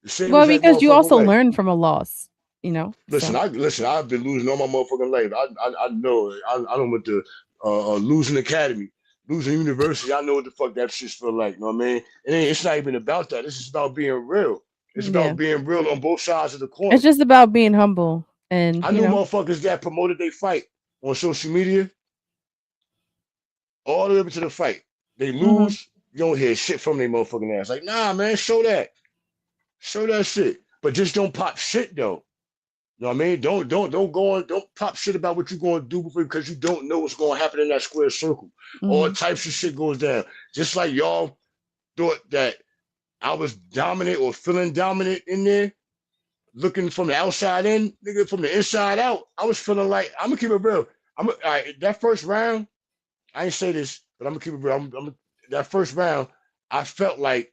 the same Well, exact because you motherfucking also way. learn from a loss, you know. Listen, So. listen. I've been losing all my motherfucking life. I know. I don't want to losing academy, losing university. I know what the fuck that shit feel like. You know what I mean? It's not even about that. It's just about being real. It's Yeah. about being real on both sides of the It's coin. just about being humble and, I knew motherfuckers that promoted they fight on social media all the way up to the fight. They mhm. lose, you don't hear shit from their motherfucking ass. Like, nah, man, show that shit, but just don't pop shit though. You know what I mean? Don't go on. Don't pop shit about what you're going to do before because you don't know what's going to happen in that square circle. All Mhm. types of shit goes down. Just like y'all thought that I was dominant or feeling dominant in there, looking from the outside in, nigga, from the inside out. I was feeling like I'm gonna keep it real. All right, that first round. I ain't say this, but I'm gonna keep it real. That first round. I felt like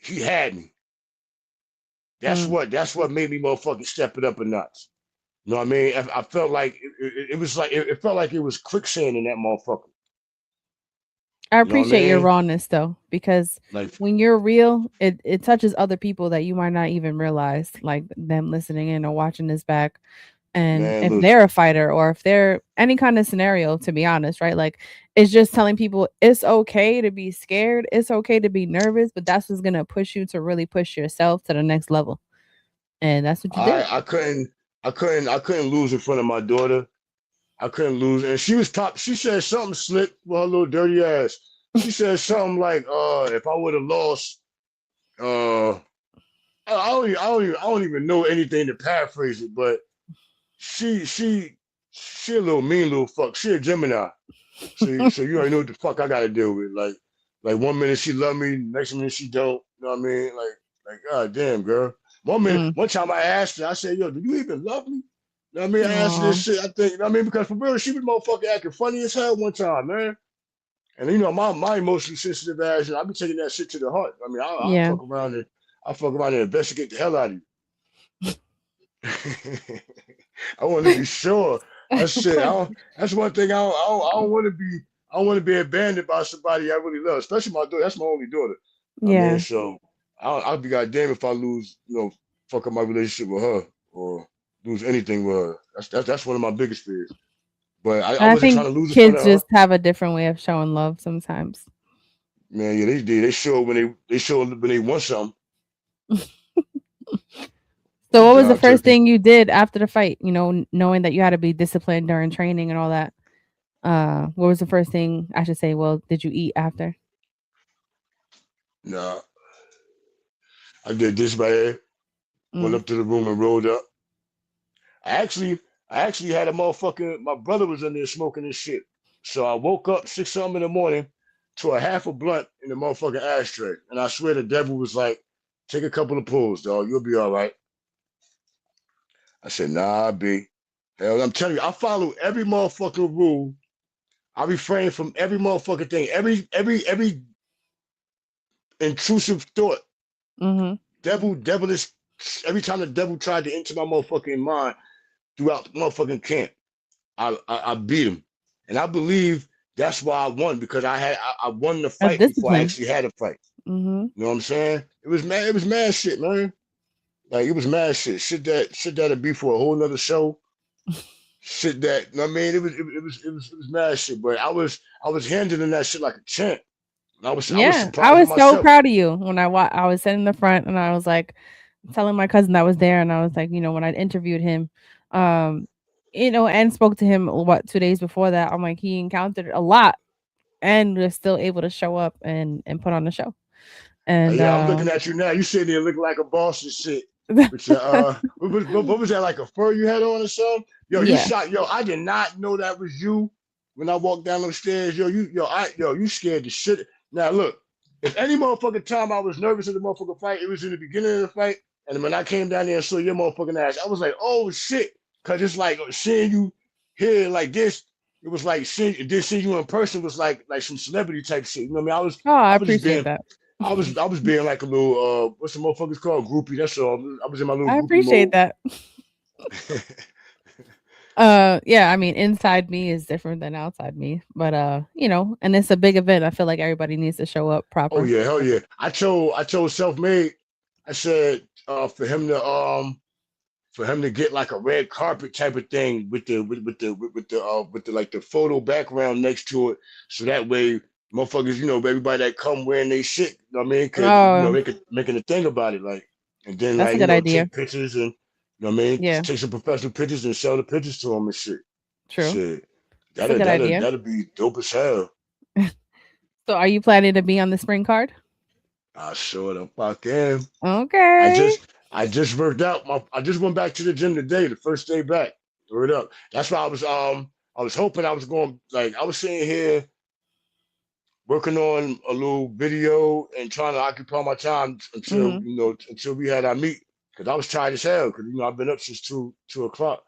he had me. Mm. That's what made me motherfucking step it up a notch. You know what I mean? I felt like it was like it felt like it was quicksand in that motherfucker. I You know what I appreciate your mean? rawness though, because Like, when you're real, it touches other people that you might not even realize, like them listening in or watching this back. And man, if look, they're a fighter or if they're any kind of scenario, to be honest, right? Like it's just telling people it's okay to be scared, it's okay to be nervous, but that's what's gonna push you to really push yourself to the next level. And that's what you did. I couldn't lose in front of my daughter. I couldn't lose, and she was top. She said something slick with her little dirty ass. She said something like, if I would have lost, uh, I don't even know anything to paraphrase it, but she she she a little mean little fuck. She a Gemini. So you already know what the fuck I gotta deal with. Like 1 minute she love me, next minute she don't. You know what I mean? Like god damn girl. Mm. One time I asked her, I said, yo, do you even love me? You know what I mean? I asked her Aw. this shit. I think, you know what I mean? Because for real, she was motherfucking acting funny as hell one time, man. And my emotionally sensitive ass, I be taking that shit to the heart. I mean, I Yeah. fuck around and investigate the hell out of you. I want to be sure. I said, that's one thing I don't want to be. I don't want to be abandoned by somebody I really love, especially my daughter. That's my only daughter. I mean, Yeah. so I'll be goddamn if I lose, fuck up my relationship with her or lose anything with her. That's one of my biggest fears. But I I wasn't trying think to lose in front kids of her. just have a different way of showing love sometimes. Man, yeah, they did. They show when they show when they want something. So what was the Nah, first turkey. thing you did after the fight? You know, knowing that you had to be disciplined during training and all that. What was the first thing I should say? Well, did you eat after? Nah, I did this right here. Went Mm. up to the room and rolled up. I actually, I actually had a motherfucking. My brother was in there smoking this shit. So I woke up 6 something in the morning to a half a blunt in the motherfucking ashtray, and I swear the devil was like, "Take a couple of pulls, dog. You'll be all right." I said, "Nah, B. Hell, I'm telling you, I follow every motherfucking rule. I refrain from every motherfucking thing, every intrusive thought, Mhm. devilish. Every time the devil tried to enter my motherfucking mind throughout the motherfucking camp." I beat him, and I believe that's why I won because I won the That's fight before I discipline. actually had a fight. Mhm. You know what I'm saying? It was mad shit, man. Like it was mad shit that'd be for a whole nother show. Shit that you know what I mean it was mad shit, but I was handling that shit like a champ. And I was Yeah, I surprised with was so myself. proud of you when I was sitting in the front and I was like telling my cousin that was there and I was like, when I interviewed him, um, and spoke to him what 2 days before that, I'm like he encountered a lot and was still able to show up and put on the show. And Yeah, I'm looking at you now. You sitting there looking like a boss and shit. With your what was that like a fur you had on or something? Yo, you yeah. shot. Yo, I did not know that was you when I walked down those stairs. You scared the shit. Now look, if any motherfucking time I was nervous in the motherfucking fight, it was in the beginning of the fight, and when I came down there and saw your motherfucking ass, I was like, oh shit. Cause it's like seeing you here like this. It was like seeing you in person was like some celebrity type shit. You know what I mean? Oh, I I was just appreciate being that. I was being like a little what's the motherfuckers called groupie. That's all. I was in my little I groupie appreciate mode. that. Yeah, I mean, inside me is different than outside me, but and it's a big event. I feel like everybody needs to show up Oh proper. yeah, hell yeah. I told self made. I said for him to get like a red carpet type of thing with the like the photo background next to it, so that way motherfuckers, everybody that come wearing they shit, you know what I mean, could Oh, making a thing about it, like, and then that's like a good idea. take pictures and what I mean, Yeah, take some professional pictures and sell the pictures to them and shit. true. Shit, That's a good idea. that'll be dope as hell. So, are you planning to be on the spring card? I sure the fuck am. I Okay. just I just worked out. I just went back to the gym today, the first day back. Word up. That's why I was hoping I was going, like, I was sitting here working on a little video and trying to occupy my time until Mhm. until we had our meet, because I was tired as hell, because I've been up since two o'clock.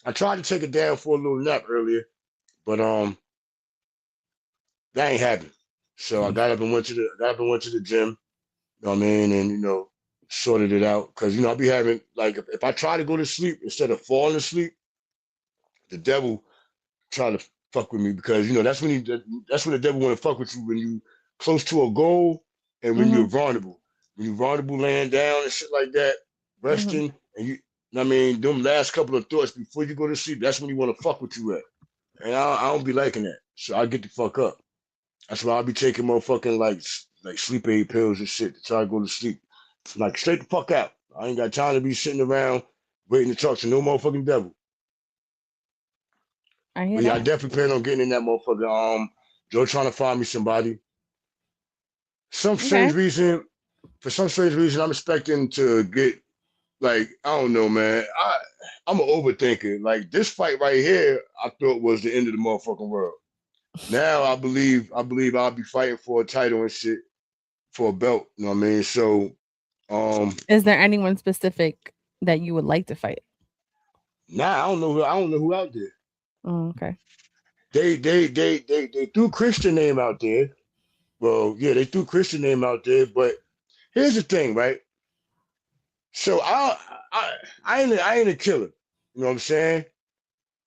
I tried to take it down for a little nap earlier, but that ain't happened. So I got up and went to the gym. You know what I mean? And sorted it out, because I be having, like, if I try to go to sleep instead of falling asleep, the devil trying to fuck with me, because that's when the devil want to fuck with you, when you close to a goal and when Mhm. you're vulnerable. When you're vulnerable, laying down and shit like that, Mhm. resting, and I mean, them last couple of thoughts before you go to sleep, that's when you want to fuck with you at. And I don't be liking that, so I get the fuck up. That's why I be taking motherfucking like sleep aid pills and shit to try to go to sleep. Like, straight the fuck out. I ain't got time to be sitting around waiting to talk to no motherfucking devil. I hear But yeah, I that. definitely plan on getting in that motherfucker. Joe trying to find me somebody. Some Okay. strange reason, for some strange reason, I'm expecting to get, like, I don't know, man. I'm an overthinker. Like, this fight right here, I thought was the end of the motherfucking world. Now I believe I'll be fighting for a title and shit, for a belt. You know what I mean? So, um, Is there anyone specific that you would like to fight? now I don't know who out there. Oh, okay. They threw Christian name out there. Well, yeah, they threw Christian name out there, but here's the thing, right? So I I ain't a killer. You know what I'm saying?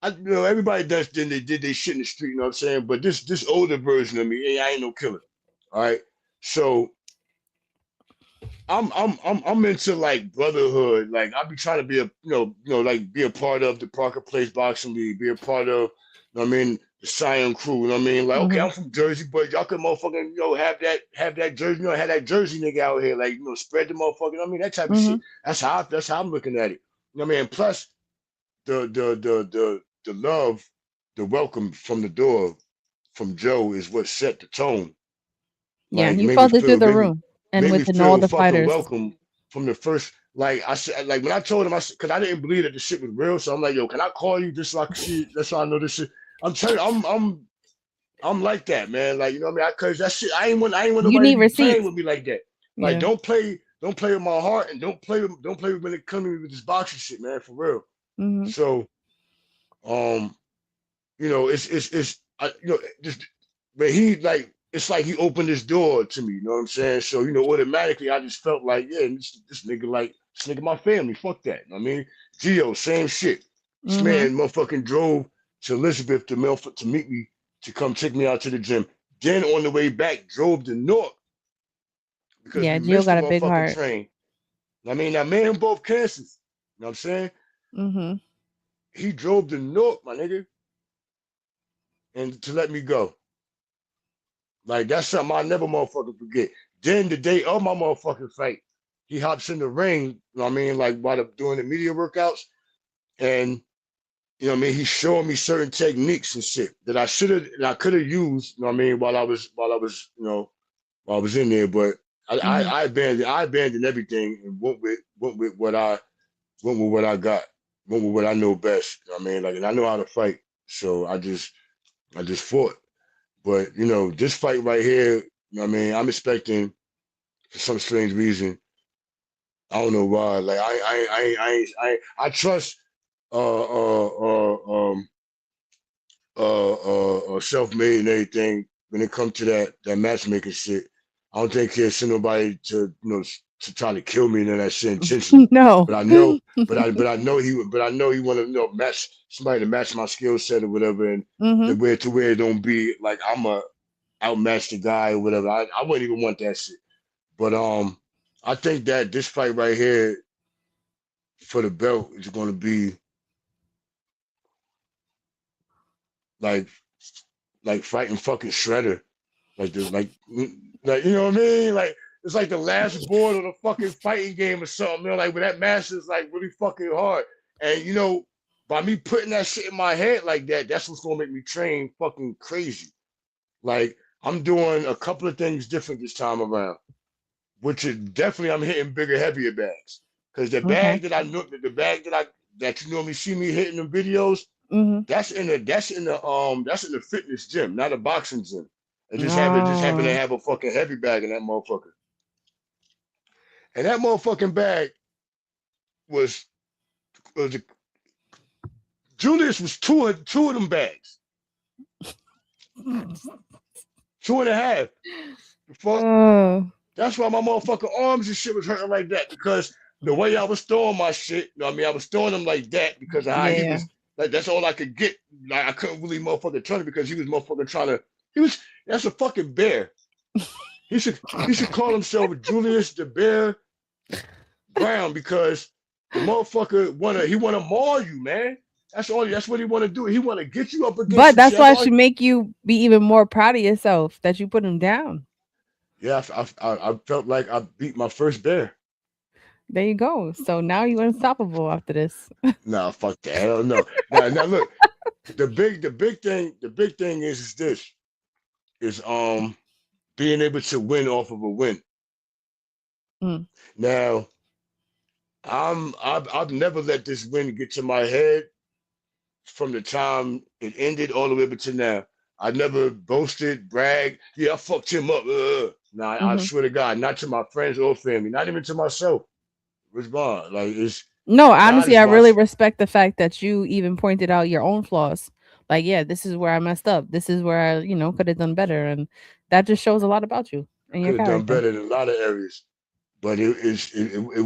Everybody does, then they did they shit in the street, you know what I'm saying? But this older version of me, I ain't no killer. All right. So I'm into like brotherhood. Like, I be trying to be a like be a part of the Parker Place Boxing League, be a part of, you know what I mean, the Scion crew. You know what I mean? Like, okay, Mhm. I'm from Jersey, but y'all can motherfucking have that Jersey, have that Jersey nigga out here, like, spread the motherfucking. You know what I mean, that type of shit. Mhm. That's how I'm looking at it. You know what I mean? Plus the love, the welcome from the door from Joe is what set the tone. Yeah, Like, you felt it through the room and made me within all feel the fucking fighters. welcome from the first. Like, I said, like, when I told him, because I didn't believe that the shit was real, so I'm like, yo, can I call you just so I can see it? That's how I know this shit. I'm telling you, I'm like that, man. Like, you know what I mean? Cause that shit, I ain't want You nobody need to be playing receipts. with me like that. Like, Yeah. don't play with my heart, and don't play with when it comes to me with this boxing shit, man, for real. Mhm. So, um, it's just, but he, like, it's like he opened this door to me, you know what I'm saying? So, automatically I just felt like, yeah, this nigga, like, this nigga my family, fuck that. You know what I mean? Gio, same shit. This Mhm. man motherfucking drove to Elizabeth to Milford to meet me, to come take me out to the gym. Then on the way back, drove to Newark because Yeah, we Gio missed the got a big motherfucking heart. train. I mean, now, man, him both cancers. You know what I'm saying? Mhm. He drove to Newark, my nigga, and to let me go. Like, that's something I never motherfucking forget. Then the day of my motherfucking fight, he hops in the ring, you know what I mean, like, while doing the media workouts, and you know what I mean, he's showing me certain techniques and shit that I could have used, you know what I mean, while I was, while I was in there, but Mhm. I abandoned everything and went with what I got, went with what I know best. You know what I mean? Like, and I know how to fight. So I just fought. But this fight right here, you know what I mean, I'm expecting, for some strange reason. I don't know why. Like, I trust. uh, uh, uh, um, self-made and everything. When it comes to that matchmaking shit, I don't think he'll send nobody to to try to kill me and all that shit intentionally. No. But I know, but I know he would, but I know he want to match somebody to match my skill set or whatever, and the Mhm. way to where it don't be like I'm a outmatch the guy or whatever. I wouldn't even want that shit. But I think that this fight right here for the belt is going to be like fighting fucking Shredder, like the like you know what I mean? Like it's like the last board of the fucking fighting game or something. You know, like when that master is like really fucking hard, and by me putting that shit in my head like that, that's what's gonna make me train fucking crazy. Like I'm doing a couple of things different this time around, which is definitely I'm hitting bigger, heavier bags. Because the Okay. bag that I know, the bag that you normally see me hitting the videos, Mhm. that's in the fitness gym, not a boxing gym. It just happened to Oh. have a fucking heavy bag in that motherfucker. And that motherfucking bag was was a, Julius was two of them bags, two and a half. The fuck. Oh. That's why my motherfucking arms and shit was hurting like that because the way I was throwing my shit, you know what I mean? I was throwing them like that because of how he Yeah. was like that's all I could get. Like I couldn't really motherfucking turn it because he was motherfucking trying to he was that's a fucking bear. He should call himself Julius the Bear Brown because the motherfucker wanna maul you, man. That's what he wanna do. He wanna get you up against But the that's chest. why it should make you be even more proud of yourself that you put him down. Yeah, I felt like I beat my first bear. There you go. So now you're unstoppable after this. Nah, fuck that. Hell no. Now look, the big thing is this is being able to win off of a win. Mm, Now I've never let this win get to my head from the time it ended all the way up to now. I never boasted, bragged. Yeah, I fucked him up. Nah, I mhm. swear to God, not to my friends or family, not even to myself. Respond like it's No, God honestly, is I really watching. respect the fact that you even pointed out your own flaws. Like, yeah, this is where I messed up. This is where I, could have done better. And that just shows a lot about you I and your could have done character. better in a lot of areas, but it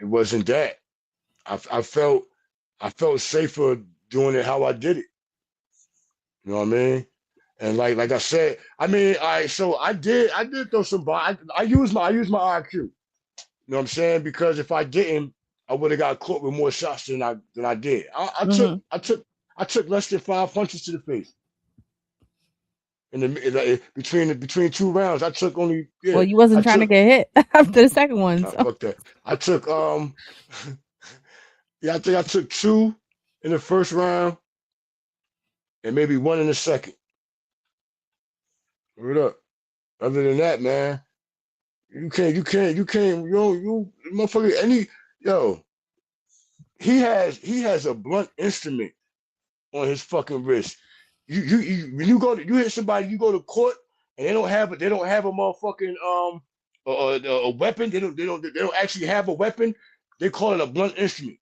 wasn't that. I felt safer doing it how I did it. You know what I mean? And like I said, I mean, so I did throw some I used my IQ. You know what I'm saying? Because if I didn't, I would have got caught with more shots than I did. I took Mhm. I took I took less than 5 punches to the face between 2 rounds. I took only Well, yeah. you I wasn't trying to took get hit after the second one. So. fuck that. I took yeah. I think I took two in the first round and maybe one in the second. Word up. Other than that, man, you motherfucker, yo, he has a blunt instrument on his fucking wrist. When you hit somebody, you go to court and they don't have a motherfucking a weapon. They don't actually have a weapon. They call it a blunt instrument.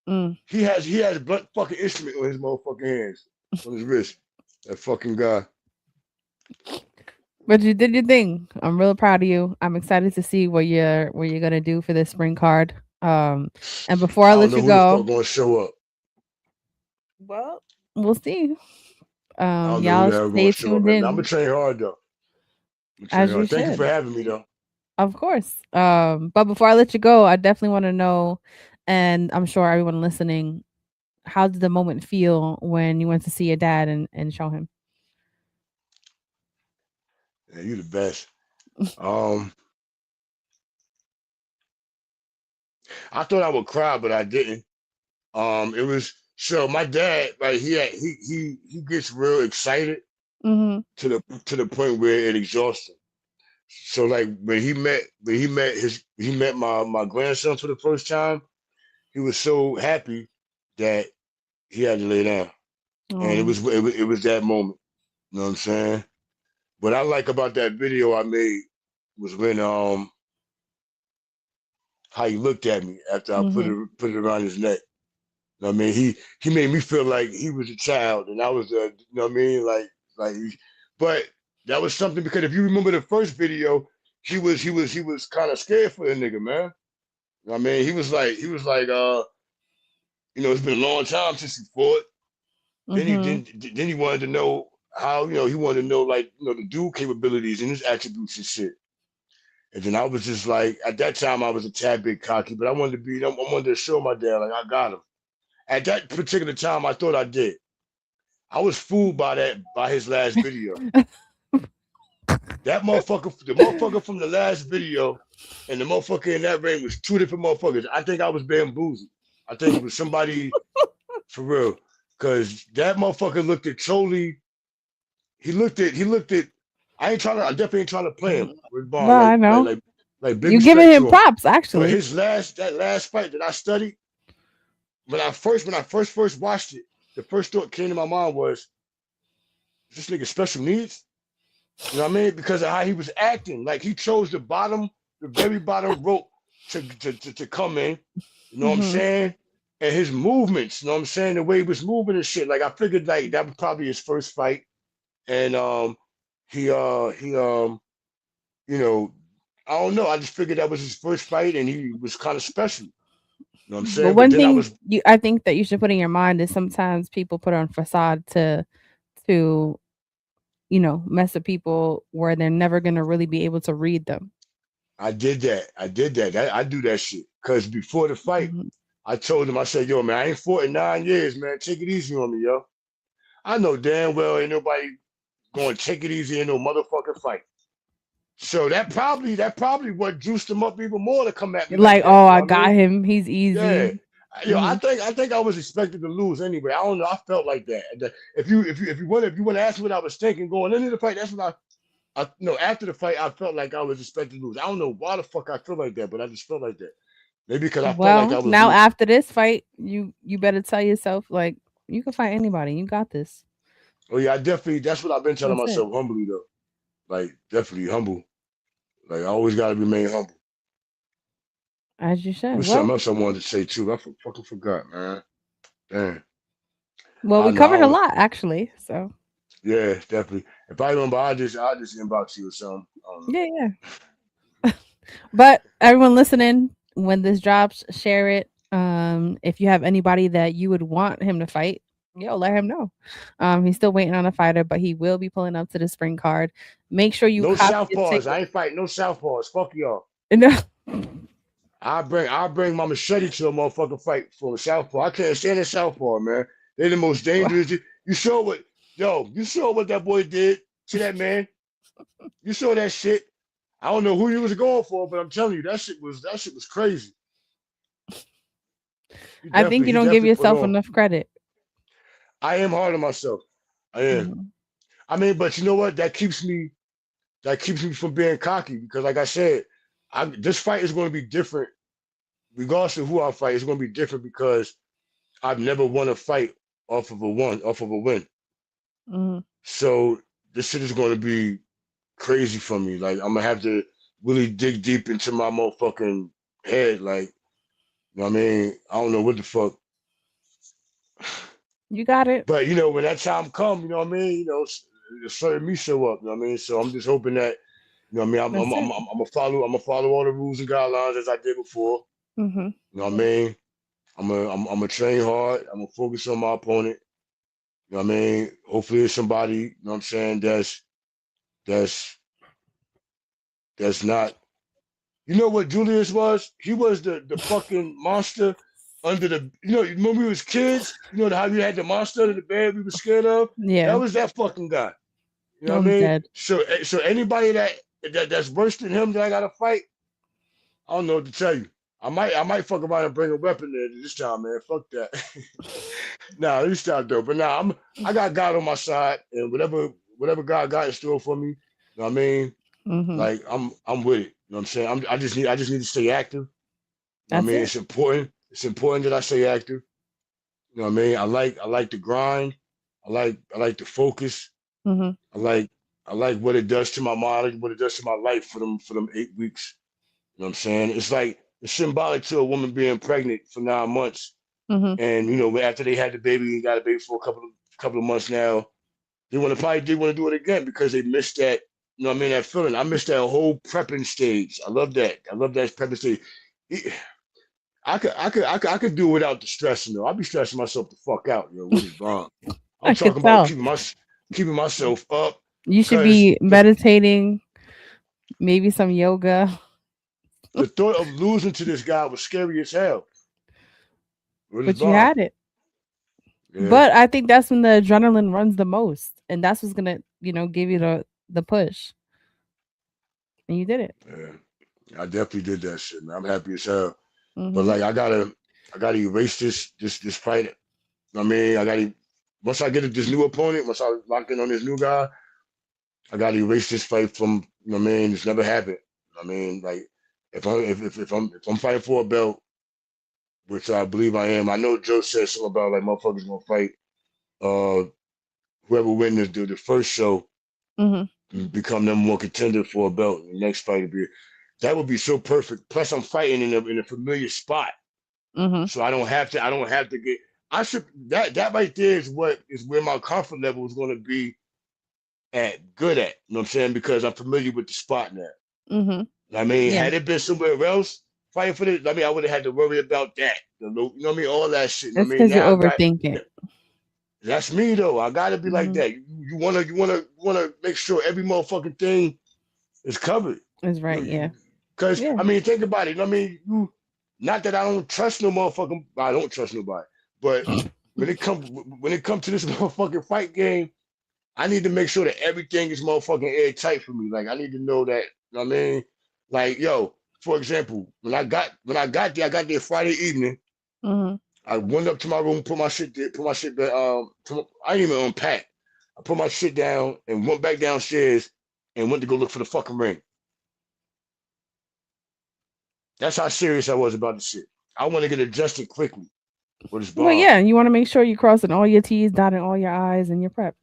Mm. He has a blunt fucking instrument on his motherfucking hands, on his wrist. That fucking guy. But you did your thing. I'm real proud of you. I'm excited to see what you're gonna do for this spring card. And before I I don't let know you who the go, fuck gonna show up. well, we'll see. I don't know who Y'all the hell gonna stay show up. tuned I'm gonna in train hard though. I'm gonna train as you hard. Thank you for should. having me though. Of course. But before I let you go, I definitely want to know, and I'm sure everyone listening, how did the moment feel when you went to see your dad and show him? Yeah, you the best. Um, I thought I would cry, but I didn't. It was so my dad, right? He gets real excited Mhm. to the point where it exhausts him. So like when he met my grandson for the first time, he was so happy that he had to lay down, and it Oh. was it was, it was that moment. You know what I'm saying? What I like about that video I made was when how he looked at me after I put Mhm. it put it around his neck. know what I mean? He made me feel like he was a child and I was a, you know what I mean? Like, but that was something because if you remember the first video, he was kind of scared for the nigga, man. You know what I mean? He was like, it's been a long time since he fought. Then he Mhm. then he wanted to know how, he wanted to know like, the dude capabilities and his attributes and shit. And then I was just like, at that time I was a tad bit cocky, but I wanted to show my dad like I got him. At that particular time, I thought I did. I was fooled by his last video. That motherfucker, the motherfucker from the last video, and the motherfucker in that ring was two different motherfuckers. I think I was bamboozled. I think it was somebody for real, because that motherfucker looked at totally. He looked at. I definitely ain't trying to play him with No, Bond. I Like, know. big You giving respect him to him. props, But actually. that last fight that I studied, when I first watched it, the first thought came to my mind was, is this nigga special needs? You know what I mean? Because of how he was acting. Like he chose the very bottom rope to come in. You know what I'm Mhm. saying? And his movements, you know what I'm saying? The way he was moving and shit. Like I figured like that was probably his first fight. And he you know, I don't know. I just figured that was his first fight and he was kind of special. You know what I'm But saying? But one then I thing was I think that you should put in your mind is sometimes people put on facade to mess with people where they're never gonna really be able to read them. I did that. I did that. I do that shit. Cause before the fight, Mhm. I told him, I said, yo, man, I ain't fought in 9 years, man. Take it easy on me, yo. I know damn well ain't nobody going to take it easy in no motherfucking fight. So that probably what juiced him up even more to come at me like Like, that. "Oh, You know I what I got mean? him. He's Yeah. easy." Yo, I Mhm. think I think I was expected to lose anyway. I don't know. I felt like that. If you want to ask me what I was thinking going into the fight, that's what I no after the fight I felt like I was expected to lose. I don't know why the fuck I feel like that, but I just felt like that. Maybe because I felt like Well, I was now losing. after this fight, you better tell yourself, like, "You can fight anybody. You got this." Oh yeah, I definitely. That's what I've been telling That's it. myself humbly though. Like definitely humble. Like I always got to remain humble. As you It should. was something Well else I wanted to say too. I fucking forgot, man. Damn. well, I we know. I covered a don't. lot, actually, so Yeah, definitely. If I remember, I just inbox you or something. I don't know. yeah, yeah. But everyone listening, when this drops, share it. If you have anybody that you would want him to fight, let him know. He's still waiting on a fighter, but he will be pulling up to the spring card. Make sure you No copy your southpaws. ticket. I ain't fighting no southpaws. Fuck y'all. No. I bring my machete to a motherfucking fight for a southpaw. I can't stand a southpaw, man. They're the most dangerous. You saw what? Yo, you saw what that boy did to that man. You saw that shit. I don't know who you was going for, but I'm telling you, that shit was crazy. He I think definitely you he don't give definitely put yourself on. enough credit. I am hard on myself. I am. Mhm. I mean, but you know what? That keeps me from being cocky because, like I said, this fight is going to be different, regardless of who I fight. It's going to be different because I've never won a fight off of a win. Mhm. So this shit is going to be crazy for me. Like I'm gonna have to really dig deep into my motherfucking head. Like, you know what I mean? I don't know what the fuck. You got it. But when that time come, you know what I mean? Certain me show up. You know what I mean? So I'm just hoping that I mean? I'm That's I'm I'm it. I'm I'm gonna follow all the rules and guidelines as I did before. Mhm. You know what I mean? I'm gonna train hard. I'm gonna focus on my opponent. You know what I mean? Hopefully, it's somebody. You know what I'm saying? That's that's not. You know what Julius was? He was the fucking monster under the. When we was kids. You know how we had the monster under the bed we were scared of. That Yeah. was that fucking guy. You know what I I'm mean? dead. So anybody that's worse than him that I gotta fight, I don't know what to tell you. I might fuck around and bring a weapon there this time, man. Fuck that. Nah, this time though. But nah, I got God on my side, and whatever God got in store for me, you know what I mean? Mhm. Like I'm with it. You know what I'm saying? I just need to stay active. You know what I That's mean? it. It's important. It's important that I stay active. You know what I mean? I like the grind. I like the focus. Mhm. I like I like what it does to my mind, what it does to my life for them 8 weeks. You know what I'm saying? It's like it's symbolic to a woman being pregnant for 9 months Mhm. And after they had the baby and got a baby for a couple of months now, they want to do it again because they missed that. I mean, that feeling. I missed that whole prepping stage. I love that. I love that prepping stage. It- I could do without the stressing though. I'll be stressing myself the fuck out. What is wrong? I'm I could talking about tell. keeping myself up You should because be meditating, maybe some yoga. the thought of losing to this guy was scary as hell. What is But you wrong? had it. Yeah, But I think that's when the adrenaline runs the most, and that's what's gonna, give you the push, and you did it. yeah. I definitely did that shit, man. I'm happy as hell. But Mhm. like, I gotta erase this fight. I mean, once I get this new opponent, once I lock in on this new guy, I gotta erase this fight from. I mean, it's never happened. I mean, like, if I'm fighting for a belt, which I believe I am. I know Joe said something about like motherfuckers gonna fight uh whoever wins the first show Mhm. become number one contender for a belt. The next fight would be that would be so perfect. Plus, I'm fighting in a familiar spot, Mhm. so I don't have to get. I should that right there is where my comfort level is going to be at good at. You know what I'm saying? Because I'm familiar with the spot now. Mhm. I mean, Yeah. had it been somewhere else fighting for this, I mean, I would have had to worry about that. What I mean? All that shit. I It's mean, because you're now I got. overthinking. That's me though. I gotta be like Mhm. that. You wanna make sure every motherfucking thing is covered. Is right. Yeah. Because Yeah. I mean, think about it. I mean, not that I don't trust no motherfucking. I don't trust nobody. But when it comes to this motherfucking fight game, I need to make sure that everything is motherfucking airtight for me. Like I need to know that. You know what I mean, like yo, for example, when I got there, I got there Friday evening. Mhm. I went up to my room, put my shit there, put my shit there. I didn't even unpack. I put my shit down and went back downstairs and went to go look for the fucking ring. That's how serious I was about the shit. I want to get adjusted quickly with this Well, bomb. yeah, you want to make sure you're crossing all your T's, dotting all your I's, and you're prepped.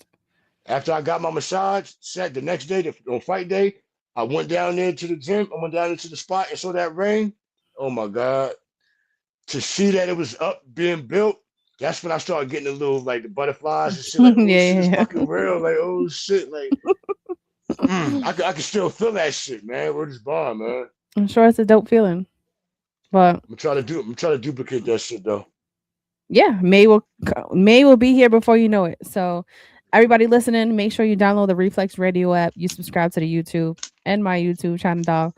After I got my massage set the next day, on fight day, I went down there to the gym. I went down into the spot and saw that ring. Oh my God. To see that it was up being built, that's when I started getting a little like the butterflies and shit. Like, Yeah, oh shit, it's yeah, fucking real. Like, oh shit, like yeah. I can still feel that shit, man. Where this bomb, man. I'm sure it's a dope feeling, but I'm trying to duplicate that shit though. yeah, May will be here before you know it. So, everybody listening, make sure you download the Reflex Radio app. You subscribe to the YouTube and my YouTube channel.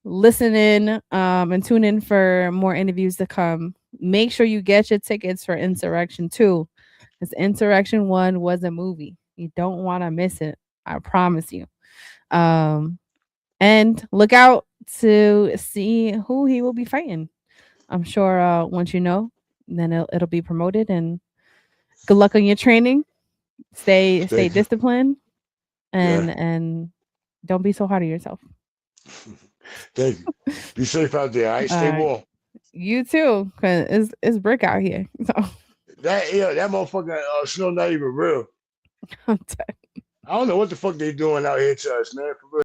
Listen in, and tune in for more interviews to come. Make sure you get your tickets for Insurrection 2. Because Insurrection 1 was a movie. You don't want to miss it. I promise you. Um, and look out to see who he will be fighting. I'm sure once you know, then it'll be promoted. And good luck on your training. Stay Thank you. disciplined, Yeah. and don't be so hard on yourself. Thank you. Be safe out there. All right, stay Uh, warm. you too, cause it's brick out here. So That motherfucker snow not even real. I'm I don't know what the fuck they doing out here to us, man. For real.